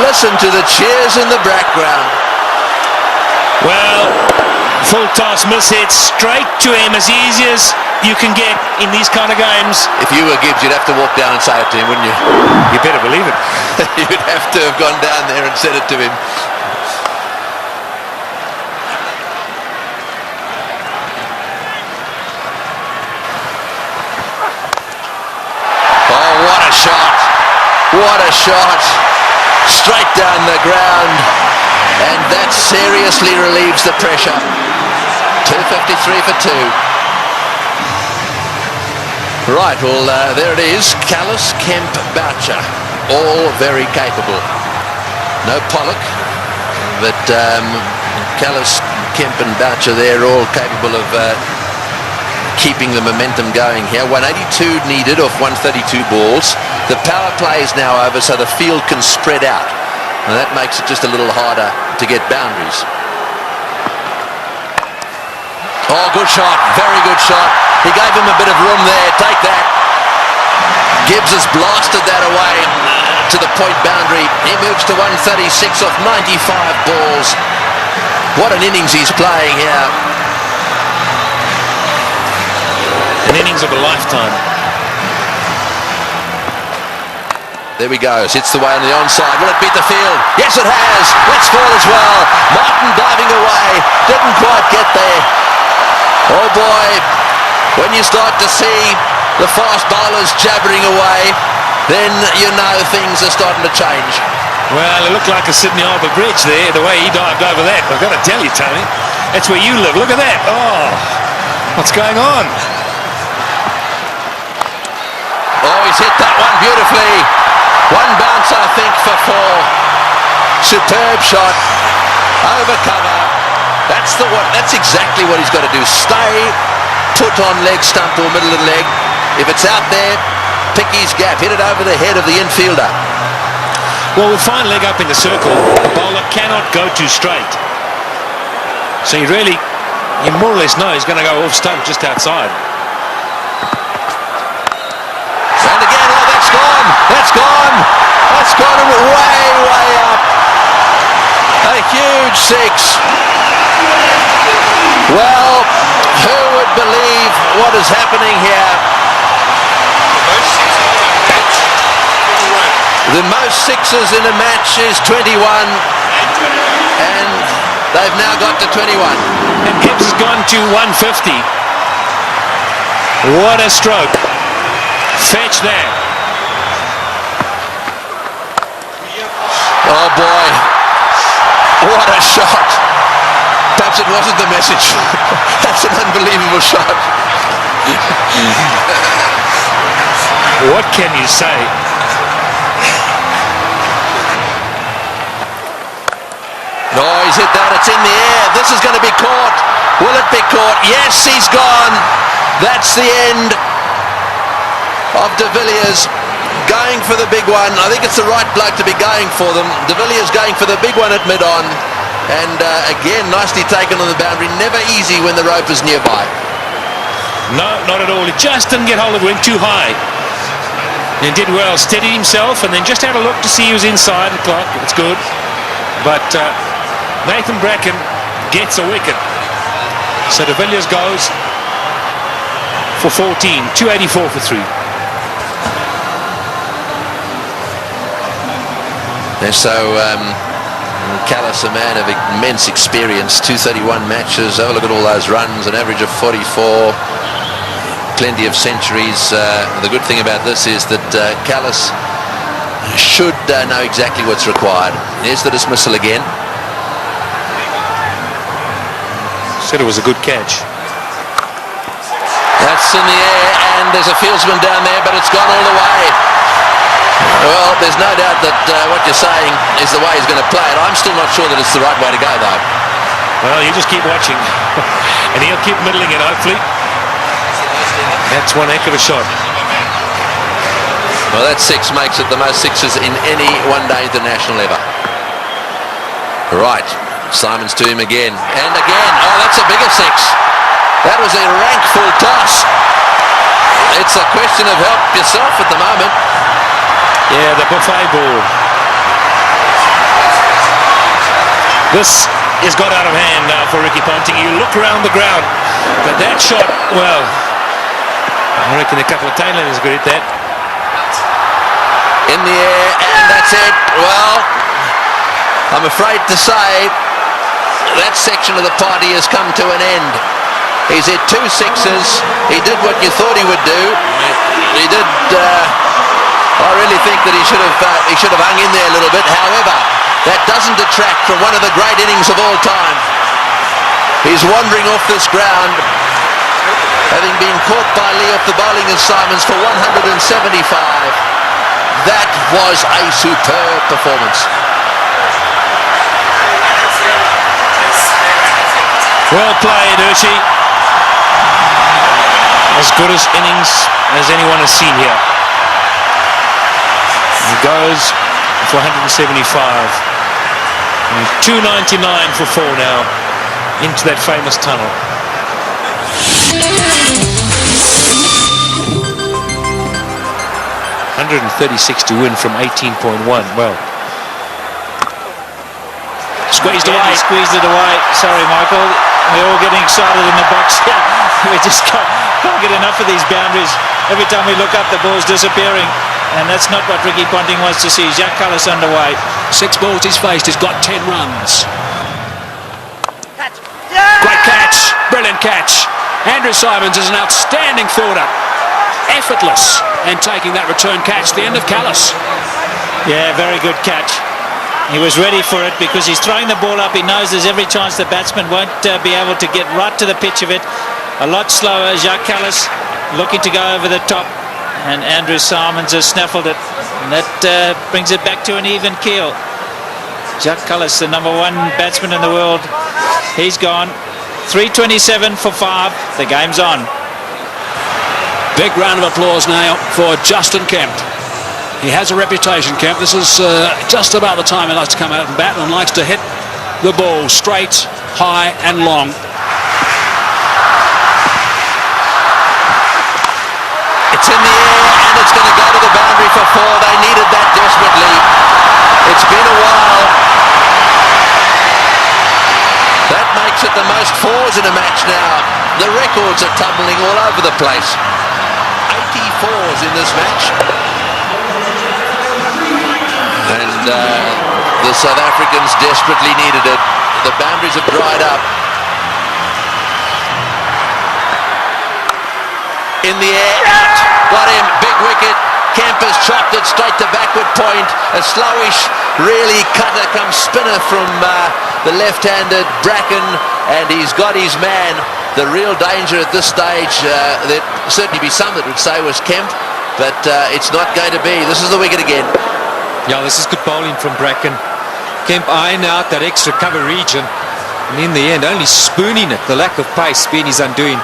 S8: Listen to the cheers in the background.
S6: Well, full toss miss hit straight to him, as easy as you can get in these kind of games.
S8: If you were Gibbs, you'd have to walk down and say it to him, wouldn't you?
S6: You better believe it.
S8: You'd have to have gone down there and said it to him. Oh, what a shot. What a shot. Straight down the ground. And that seriously relieves the pressure. 253 for 2. Right, well, there it is. Callis, Kemp, Boucher, all very capable. No Pollock, but Callis, Kemp and Boucher, they're all capable of keeping the momentum going here. 182 needed off 132 balls. The power play is now over, so the field can spread out. And that makes it just a little harder to get boundaries. Oh, good shot. Very good shot. He gave him a bit of room there. Take that. Gibbs has blasted that away to the point boundary. He moves to 136 off 95 balls. What an innings he's playing here.
S7: An innings of a lifetime.
S8: There we go. Hits the way on the onside. Will it beat the field? Yes, it has. Let's fall as well. Martin diving away. Didn't quite get there. Oh boy. When you start to see the fast bowlers jabbering away, then you know things are starting to change.
S7: Well, it looked like a Sydney Harbour Bridge there, the way he dived over that. I've got to tell you, Tony, that's where you live. Look at that. Oh, what's going on?
S8: Oh, he's hit that one beautifully. One bounce, I think, for 4. Superb shot. Over cover. That's exactly what he's got to do. Stay put on leg stump or middle of the leg. If it's out there, pick his gap. Hit it over the head of the infielder.
S7: Well, with fine leg up in the circle, the bowler cannot go too straight. So you more or less know he's going to go off stump just outside.
S8: And again, oh, that's gone. That's gone. That's gone way, way up. A huge 6. Well, who would believe what is happening here? The most 6s in a match is 21, and they've now got to 21.
S7: And Gibbs has gone to 150. What a stroke. Fetch there.
S8: Oh boy, what a shot. Perhaps it wasn't the message. That's an unbelievable shot.
S7: What can you say?
S8: No, he's hit that. It's in the air. This is going to be caught. Will it be caught? Yes, he's gone. That's the end of De Villiers. Going for the big one. I think it's the right bloke to be going for them. De Villiers going for the big one at mid-on. And again, nicely taken on the boundary. Never easy when the rope is nearby.
S7: No, not at all. He just didn't get hold of it. Went too high. And did well. Steadied himself and then just had a look to see he was inside the clock. It's good. But Nathan Bracken gets a wicket. So De Villiers goes for 14. 284 for 3.
S8: And so Callis, a man of immense experience, 231 matches. Have a look at all those runs, an average of 44, plenty of centuries. The good thing about this is that Callis should know exactly what's required. Here's the dismissal again.
S7: Said it was a good catch.
S8: That's in the air, and there's a fieldsman down there, but it's gone all the way. Well, there's no doubt that what you're saying is the way he's going to play it. I'm still not sure that it's the right way to go, though.
S7: Well, you just keep watching. And he'll keep middling it, hopefully. That's one heck of a shot.
S8: Well, that 6 makes it the most 6s in any one-day international ever. Right. Simons to him again. And again. Oh, that's a bigger 6. That was a rank full toss. It's a question of help yourself at the moment.
S7: Yeah, the buffet ball. This has got out of hand now for Ricky Ponting. You look around the ground, but that shot, well, I reckon a couple of tailenders could hit that.
S8: In the air, and that's it. Well, I'm afraid to say that section of the party has come to an end. He's hit 2 6s. He did what you thought he would do. He did. I really think that he should have hung in there a little bit. However, that doesn't detract from one of the great innings of all time. He's wandering off this ground, having been caught by Lee off the bowling assignments for 175. That was a superb performance.
S7: Well played, Herschelle. As good as innings as anyone has seen here. He goes for 175. And 299 for 4 now into that famous tunnel. 136 to win from 18.1. Well,
S11: squeezed away. He squeezed it away. Sorry, Michael. We're all getting excited in the box here. We just can't get enough of these boundaries. Every time we look up, the ball's disappearing. And that's not what Ricky Ponting wants to see. Jacques Kallis underway.
S6: 6 balls he's faced. He's got 10 runs. Great catch. Brilliant catch. Andrew Simons is an outstanding fielder. Effortless. And taking that return catch, the end of Kallis.
S11: Yeah, very good catch. He was ready for it because he's throwing the ball up. He knows there's every chance the batsman won't be able to get right to the pitch of it. A lot slower. Jacques Kallis looking to go over the top. And Andrew Simons has snaffled it. And that brings it back to an even keel. Jacques Kallis, the #1 batsman in the world. He's gone. 327 for 5. The game's on.
S6: Big round of applause now for Justin Kemp. He has a reputation, Kemp. This is just about the time he likes to come out and bat and likes to hit the ball straight, high and long.
S8: It's in the air and it's going to go to the boundary for 4. They needed that desperately. It's been a while. That makes it the most 4s in a match now. The records are tumbling all over the place. 84s in this match. And the South Africans desperately needed it. The boundaries have dried up. In the air, out. Got him, big wicket. Kemp has chopped it straight to backward point. A slowish, really cutter come spinner from the left-handed Bracken, and he's got his man. The real danger at this stage, there'd certainly be some that would say was Kemp, but it's not going to be. This is the wicket again.
S9: Yeah, this is good bowling from Bracken. Kemp eyeing out that extra cover region, and in the end only spooning it. The lack of pace being his undoing.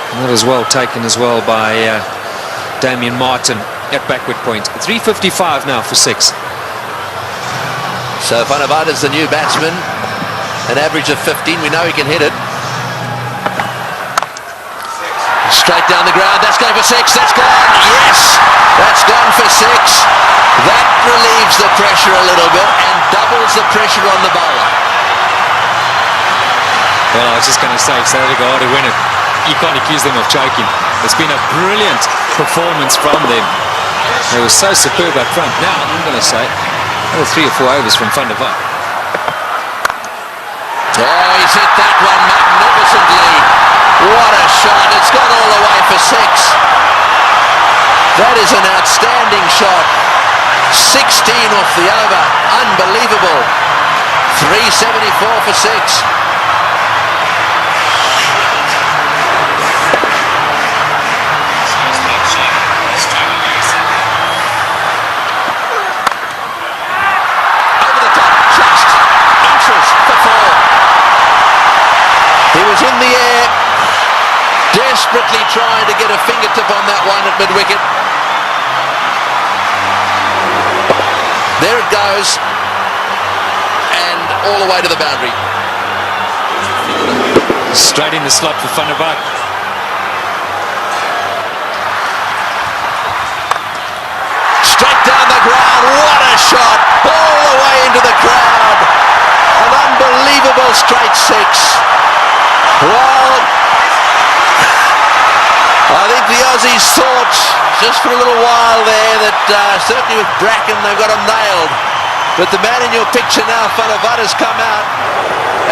S9: And that was well taken as well by Damien Martin at backward point. 355 now for 6.
S8: So Vanavada's the new batsman. An average of 15. We know he can hit it. Straight down the ground. That's going for 6. That's gone. Yes! That's gone for 6. That relieves the pressure a little bit and doubles the pressure on the bowler.
S9: Well, I was just going to say, if South Africa are to win it, you can't accuse them of choking. It's been a brilliant performance from them. They were so superb up front. Now, I'm going to say, 3 or 4 overs from Van der Vaart.
S8: Oh, he's hit that one magnificently. What a shot. It's gone all the way for 6. That is an outstanding shot. 16 off the over. Unbelievable. 374 for 6. Over the top, just inches for 4. He was in the air, desperately trying to get a fingertip on that one at mid-wicket. There it goes, and all the way to the boundary.
S9: Straight in the slot for Van der Vaart.
S8: Straight down the ground, what a shot, all the way into the crowd. An unbelievable straight 6. Well, I think the Aussies thought just for a little while there that certainly with Bracken they've got him nailed. But the man in your picture now, Van der Vaart, has come out,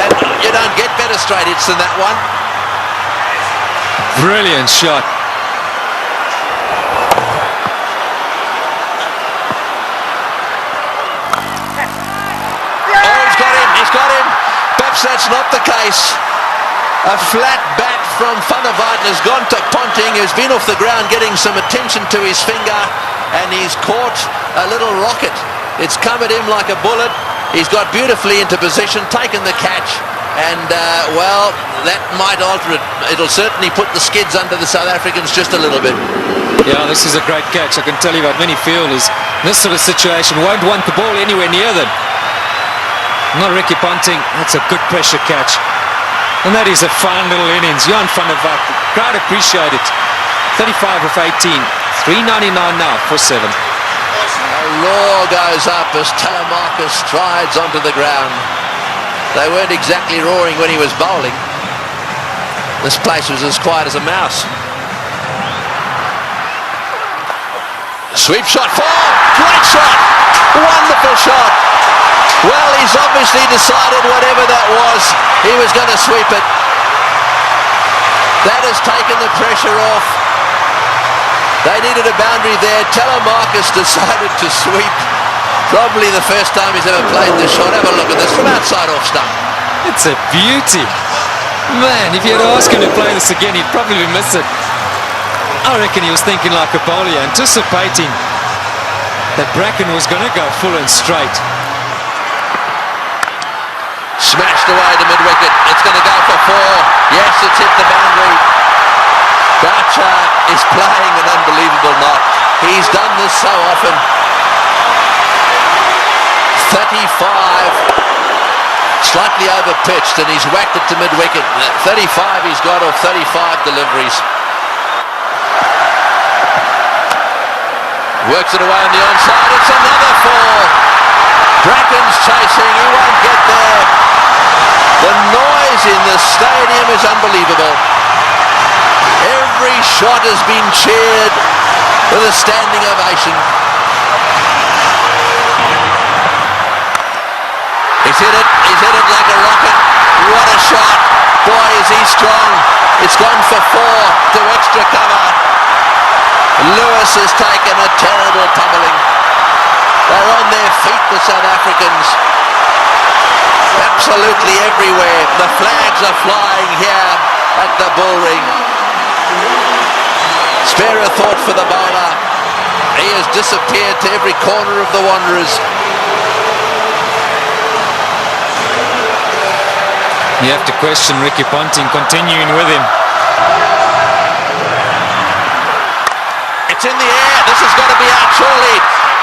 S8: and you don't get better straight hits than that one.
S9: Brilliant shot.
S8: Oh, he's got him. Perhaps that's not the case. A flat bat from Van der Weyden has gone to Ponting, who's been off the ground getting some attention to his finger, and he's caught a little rocket. It's come at him like a bullet. He's got beautifully into position, taken the catch, and well, that might alter it. It'll certainly put the skids under the South Africans just a little bit.
S9: Yeah, this is a great catch. I can tell you about many fielders in this sort of situation won't want the ball anywhere near them. Not Ricky Ponting. That's a good pressure catch. And that is a fine little innings. Johan van der Weyden, crowd appreciate it. 35 of 18. 3.99 now for 7.
S8: A roar goes up as Telemarcus strides onto the ground. They weren't exactly roaring when he was bowling. This place was as quiet as a mouse. Sweep shot, 4, great shot, wonderful shot. Well, he's obviously decided whatever that was, he was going to sweep it. That has taken the pressure off. They needed a boundary there. Telemarcus decided to sweep. Probably the first time he's ever played this shot. Have a look at this from outside off stump.
S9: It's a beauty. Man, if you had asked him to play this again, he'd probably miss it. I reckon he was thinking like a bowler, anticipating that Bracken was going to go full and straight.
S8: Smashed away to mid-wicket. It's going to go for 4. Yes, it's hit the boundary. Boucher is playing an unbelievable knock. He's done this so often. 35. Slightly over-pitched, and he's whacked it to mid-wicket. 35 he's got off 35 deliveries. Works it away on the onside. It's another 4. Bracken's chasing. He won't get there. The noise in the stadium is unbelievable. Every shot has been cheered with a standing ovation. He's hit it. He's hit it like a rocket. What a shot. Boy, is he strong. It's gone for 4 to extra cover. Lewis has taken a terrible pummeling. They're on their feet, the South Africans. Absolutely everywhere. The flags are flying here at the bull ring. Spare a thought for the bowler. He has disappeared to every corner of the Wanderers.
S9: You have to question Ricky Ponting continuing with him.
S8: It's in the air. This has got to be out surely.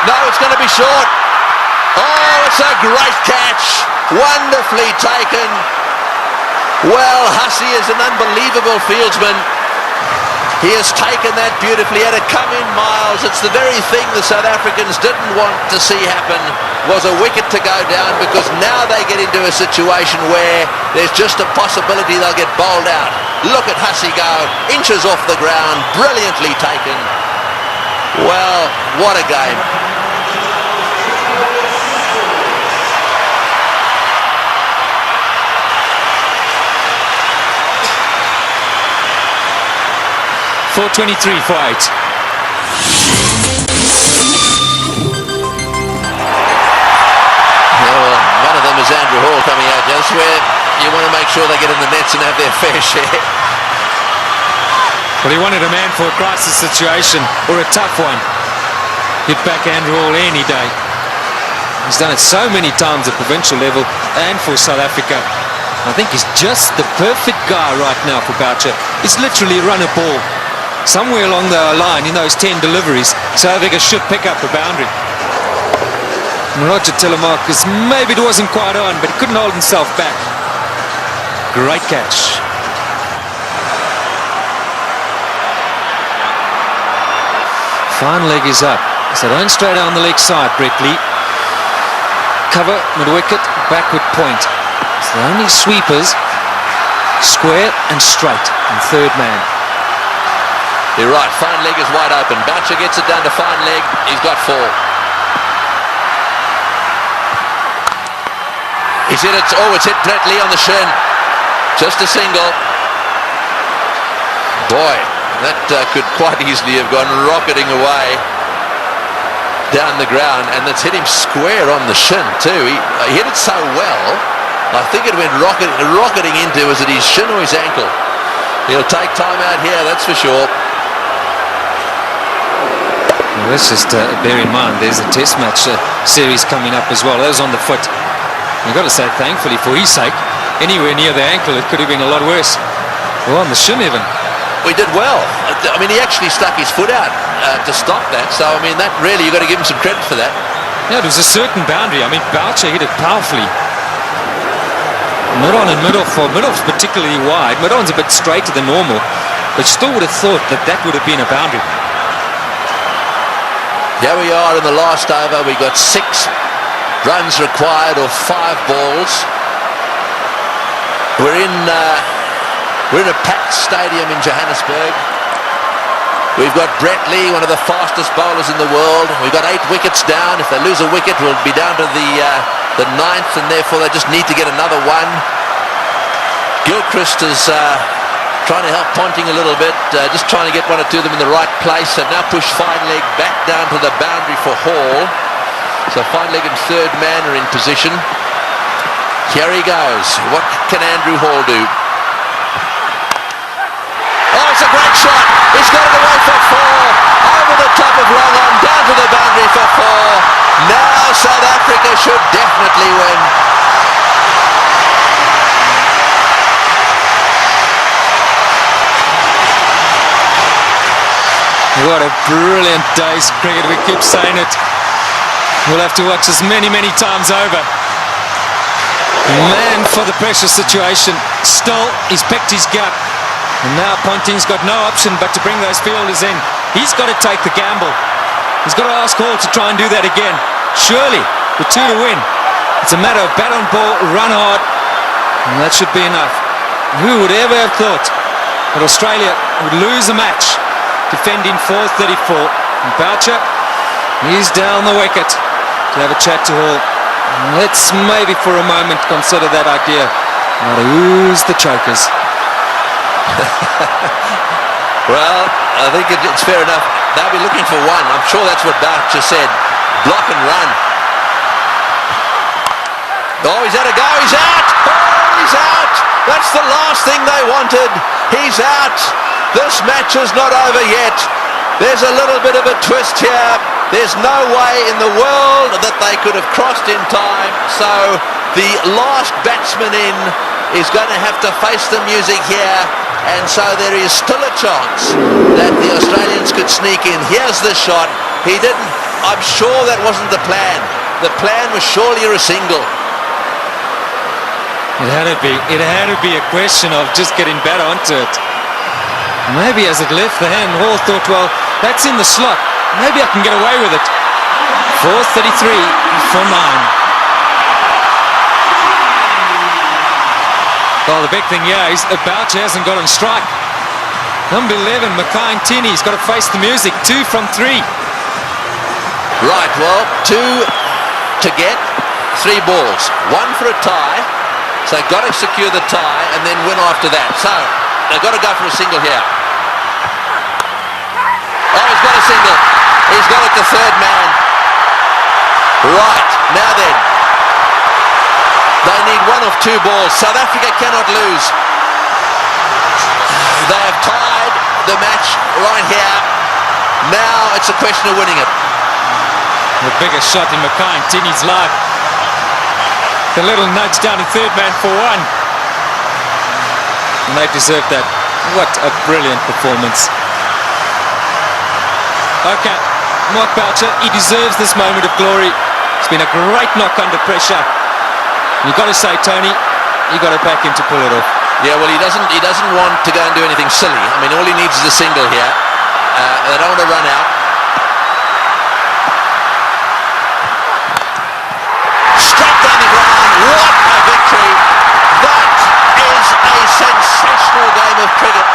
S8: No, it's going to be short. Oh, it's a great catch. Wonderfully taken. Well, Hussey is an unbelievable fieldsman. He has taken that beautifully. Had it come in miles, it's the very thing the South Africans didn't want to see happen, was a wicket to go down, because now they get into a situation where there's just a possibility they'll get bowled out. Look at Hussey go, inches off the ground, brilliantly taken. Well, what a game.
S9: .423 for 8.
S8: Well, one of them is Andrew Hall coming out. That's where you want to make sure they get in the nets and have their fair share.
S9: Well, he wanted a man for a crisis situation, or a tough one. He'd back Andrew Hall any day. He's done it so many times at provincial level and for South Africa. I think he's just the perfect guy right now for Boucher. He's literally run a ball. Somewhere along the line in those 10 deliveries, South Africa should pick up a boundary. Roger Telemarcus, maybe it wasn't quite on, but he couldn't hold himself back. Great catch. Fine leg is up. So don't straight down the leg side, Brett Lee. Cover, mid-wicket, backward point. So the only sweepers, square and straight, and third man.
S8: You're right, fine leg is wide open. Boucher gets it down to fine leg. He's got 4. He's hit it. Oh, it's hit Brett Lee on the shin. Just a single. Boy, that could quite easily have gone rocketing away down the ground, and it's hit him square on the shin too. He hit it so well I think it went rocketing into, was it his shin or his ankle? He'll take time out here, that's for sure.
S9: Well, let's just bear in mind there's a test match series coming up as well. That was on the foot. You've got to say thankfully for his sake, anywhere near the ankle it could have been a lot worse. Well, on the shin even.
S8: We did well. I mean, he actually stuck his foot out to stop that. So, I mean, that really, you've got to give him some credit for that.
S9: Yeah, it was a certain boundary. I mean, Boucher hit it powerfully. Mid-on and mid-off, mid-off's particularly wide. Mid-on's a bit straighter than normal, but still would have thought that that would have been a boundary.
S8: Here we are in the last over. We got 6 runs required or 5 balls. We're in a packed stadium in Johannesburg. We've got Brett Lee, one of the fastest bowlers in the world. We've got 8 wickets down. If they lose a wicket, we'll be down to the 9th, and therefore they just need to get another one. Gilchrist is trying to help Ponting a little bit, just trying to get 1 or 2 of them in the right place. They've now pushed Fineleg back down to the boundary for Hall. So Fineleg and third man are in position. Here he goes. What can Andrew Hall do? Oh, it's a great shot. He's got it away for 4. Over the top of long on, down to the boundary for 4. Now South Africa should definitely win.
S9: What a brilliant day's cricket. We keep saying it. We'll have to watch this many, many times over. Man for the pressure situation. Still, he's picked his gut. And now Ponting's got no option but to bring those fielders in. He's got to take the gamble. He's got to ask Hall to try and do that again. Surely, with 2 to win, it's a matter of bat on ball, run hard, and that should be enough. Who would ever have thought that Australia would lose a match defending 434? And Boucher, he's down the wicket to have a chat to Hall. Let's maybe for a moment consider that idea. Now to ooze the chokers.
S8: Well, I think it's fair enough. They'll be looking for 1. I'm sure that's what Boucher said. Block and run. Oh, he's had a go. He's out. Oh, he's out. That's the last thing they wanted. He's out. This match is not over yet. There's a little bit of a twist here. There's no way in the world that they could have crossed in time. So the last batsman in is going to have to face the music here. And so there is still a chance that the Australians could sneak in. Here's the shot. He didn't. I'm sure that wasn't the plan. The plan was surely a single.
S9: It had to be. It had to be a question of just getting back onto it. Maybe as it left the hand, Hall thought, well, that's in the slot. Maybe I can get away with it. 4:33 for 9. Well, the big thing here is Boucher hasn't got on strike. Number 11, Mackay-Ntini's got to face the music. 2 from 3.
S8: Right, well, 2 to get, 3 balls. 1 for a tie. So they've got to secure the tie and then win after that. So they've got to go for a single here. Oh, he's got a single. He's got it to third man. Right, now then. They need 1 of 2 balls. South Africa cannot lose. They have tied the match right here. Now it's a question of winning it.
S9: The biggest shot in Mackay-Ntini's life. The little nudge down to third man for 1. And they deserve that. What a brilliant performance. Okay, Mark Boucher, he deserves this moment of glory. It's been a great knock under pressure. You've got to say, Tony, you've got to back him to pull it off.
S8: Yeah, well, he doesn't want to go and do anything silly. I mean, all he needs is a single here. They don't want to run out. Straight down the ground. What a victory. That is a sensational game of cricket.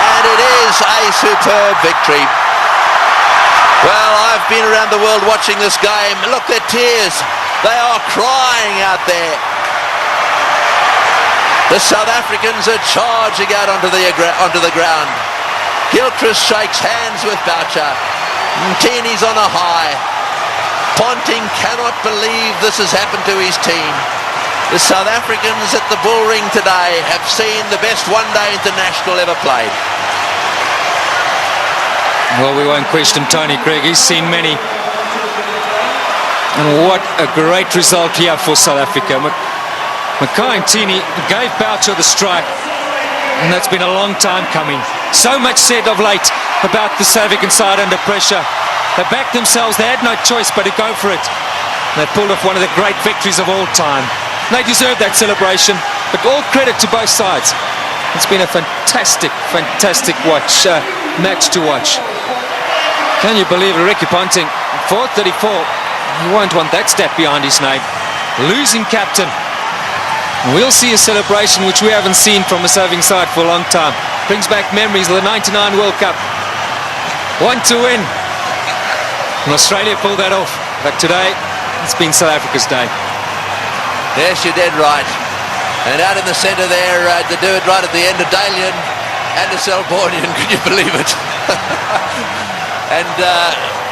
S8: And it is a superb victory. Well, I've been around the world watching this game. Look, their tears. They are crying out there. The South Africans are charging out onto the ground. Gilchrist shakes hands with Boucher. Ntini's on a high. Ponting cannot believe this has happened to his team. The South Africans at the Bull Ring today have seen the best one-day international ever played.
S9: Well, we won't question Tony Craig. He's seen many. And what a great result here for South Africa. Makai gave Boucher the strike, and that's been a long time coming. So much said of late about the South African side under pressure. They backed themselves. They had no choice but to go for it. They pulled off one of the great victories of all time. They deserve that celebration, but all credit to both sides. It's been a fantastic, fantastic match to watch. Can you believe it? Ricky Ponting, 434. You won't want that stat behind his name. Losing captain. We'll see a celebration which we haven't seen from a serving side for a long time. Brings back memories of the 99 World Cup. Want to win. And Australia pulled that off. But today, it's been South Africa's day.
S8: Yes, you're dead right. And out in the centre there, to do it right at the end of Dalian and the Selbornian, can you believe it? And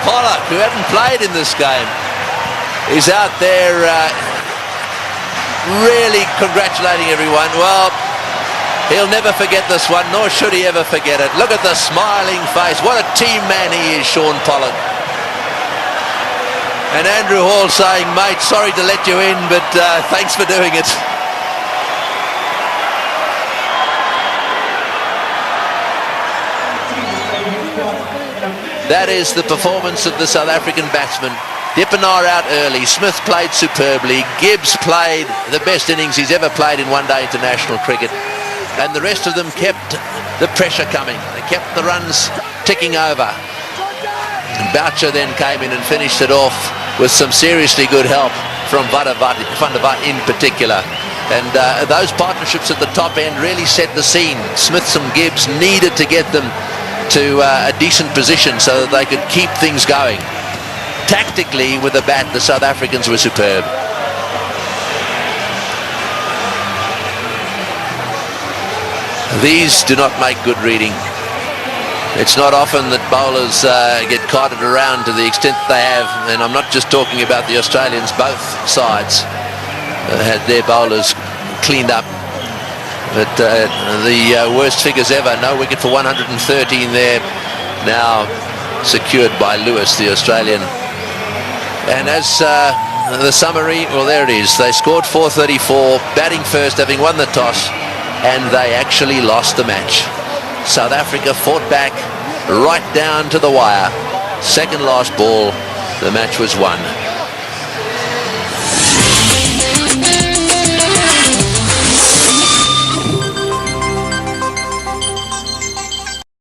S8: Pollock, who hadn't played in this game, is out there really congratulating everyone. Well, he'll never forget this one, nor should he ever forget it. Look at the smiling face. What a team man he is, Sean Pollock. And Andrew Hall saying, mate, sorry to let you in, but thanks for doing it. That is the performance of the South African batsmen. Dippenaar out early. Smith played superbly. Gibbs played the best innings he's ever played in one-day international cricket. And the rest of them kept the pressure coming. They kept the runs ticking over. And Boucher then came in and finished it off with some seriously good help from Van der Vaart in particular. And those partnerships at the top end really set the scene. Smith and Gibbs needed to get them to a decent position so that they could keep things going. Tactically, with the bat, the South Africans were superb. These do not make good reading. It's not often that bowlers get carted around to the extent they have, and I'm not just talking about the Australians. Both sides had their bowlers cleaned up. But the worst figures ever. No wicket for 113 there. Now secured by Lewis, the Australian. And as the summary, well, there it is. They scored 434, batting first, having won the toss, and they actually lost the match. South Africa fought back right down to the wire. Second last ball, the match was won.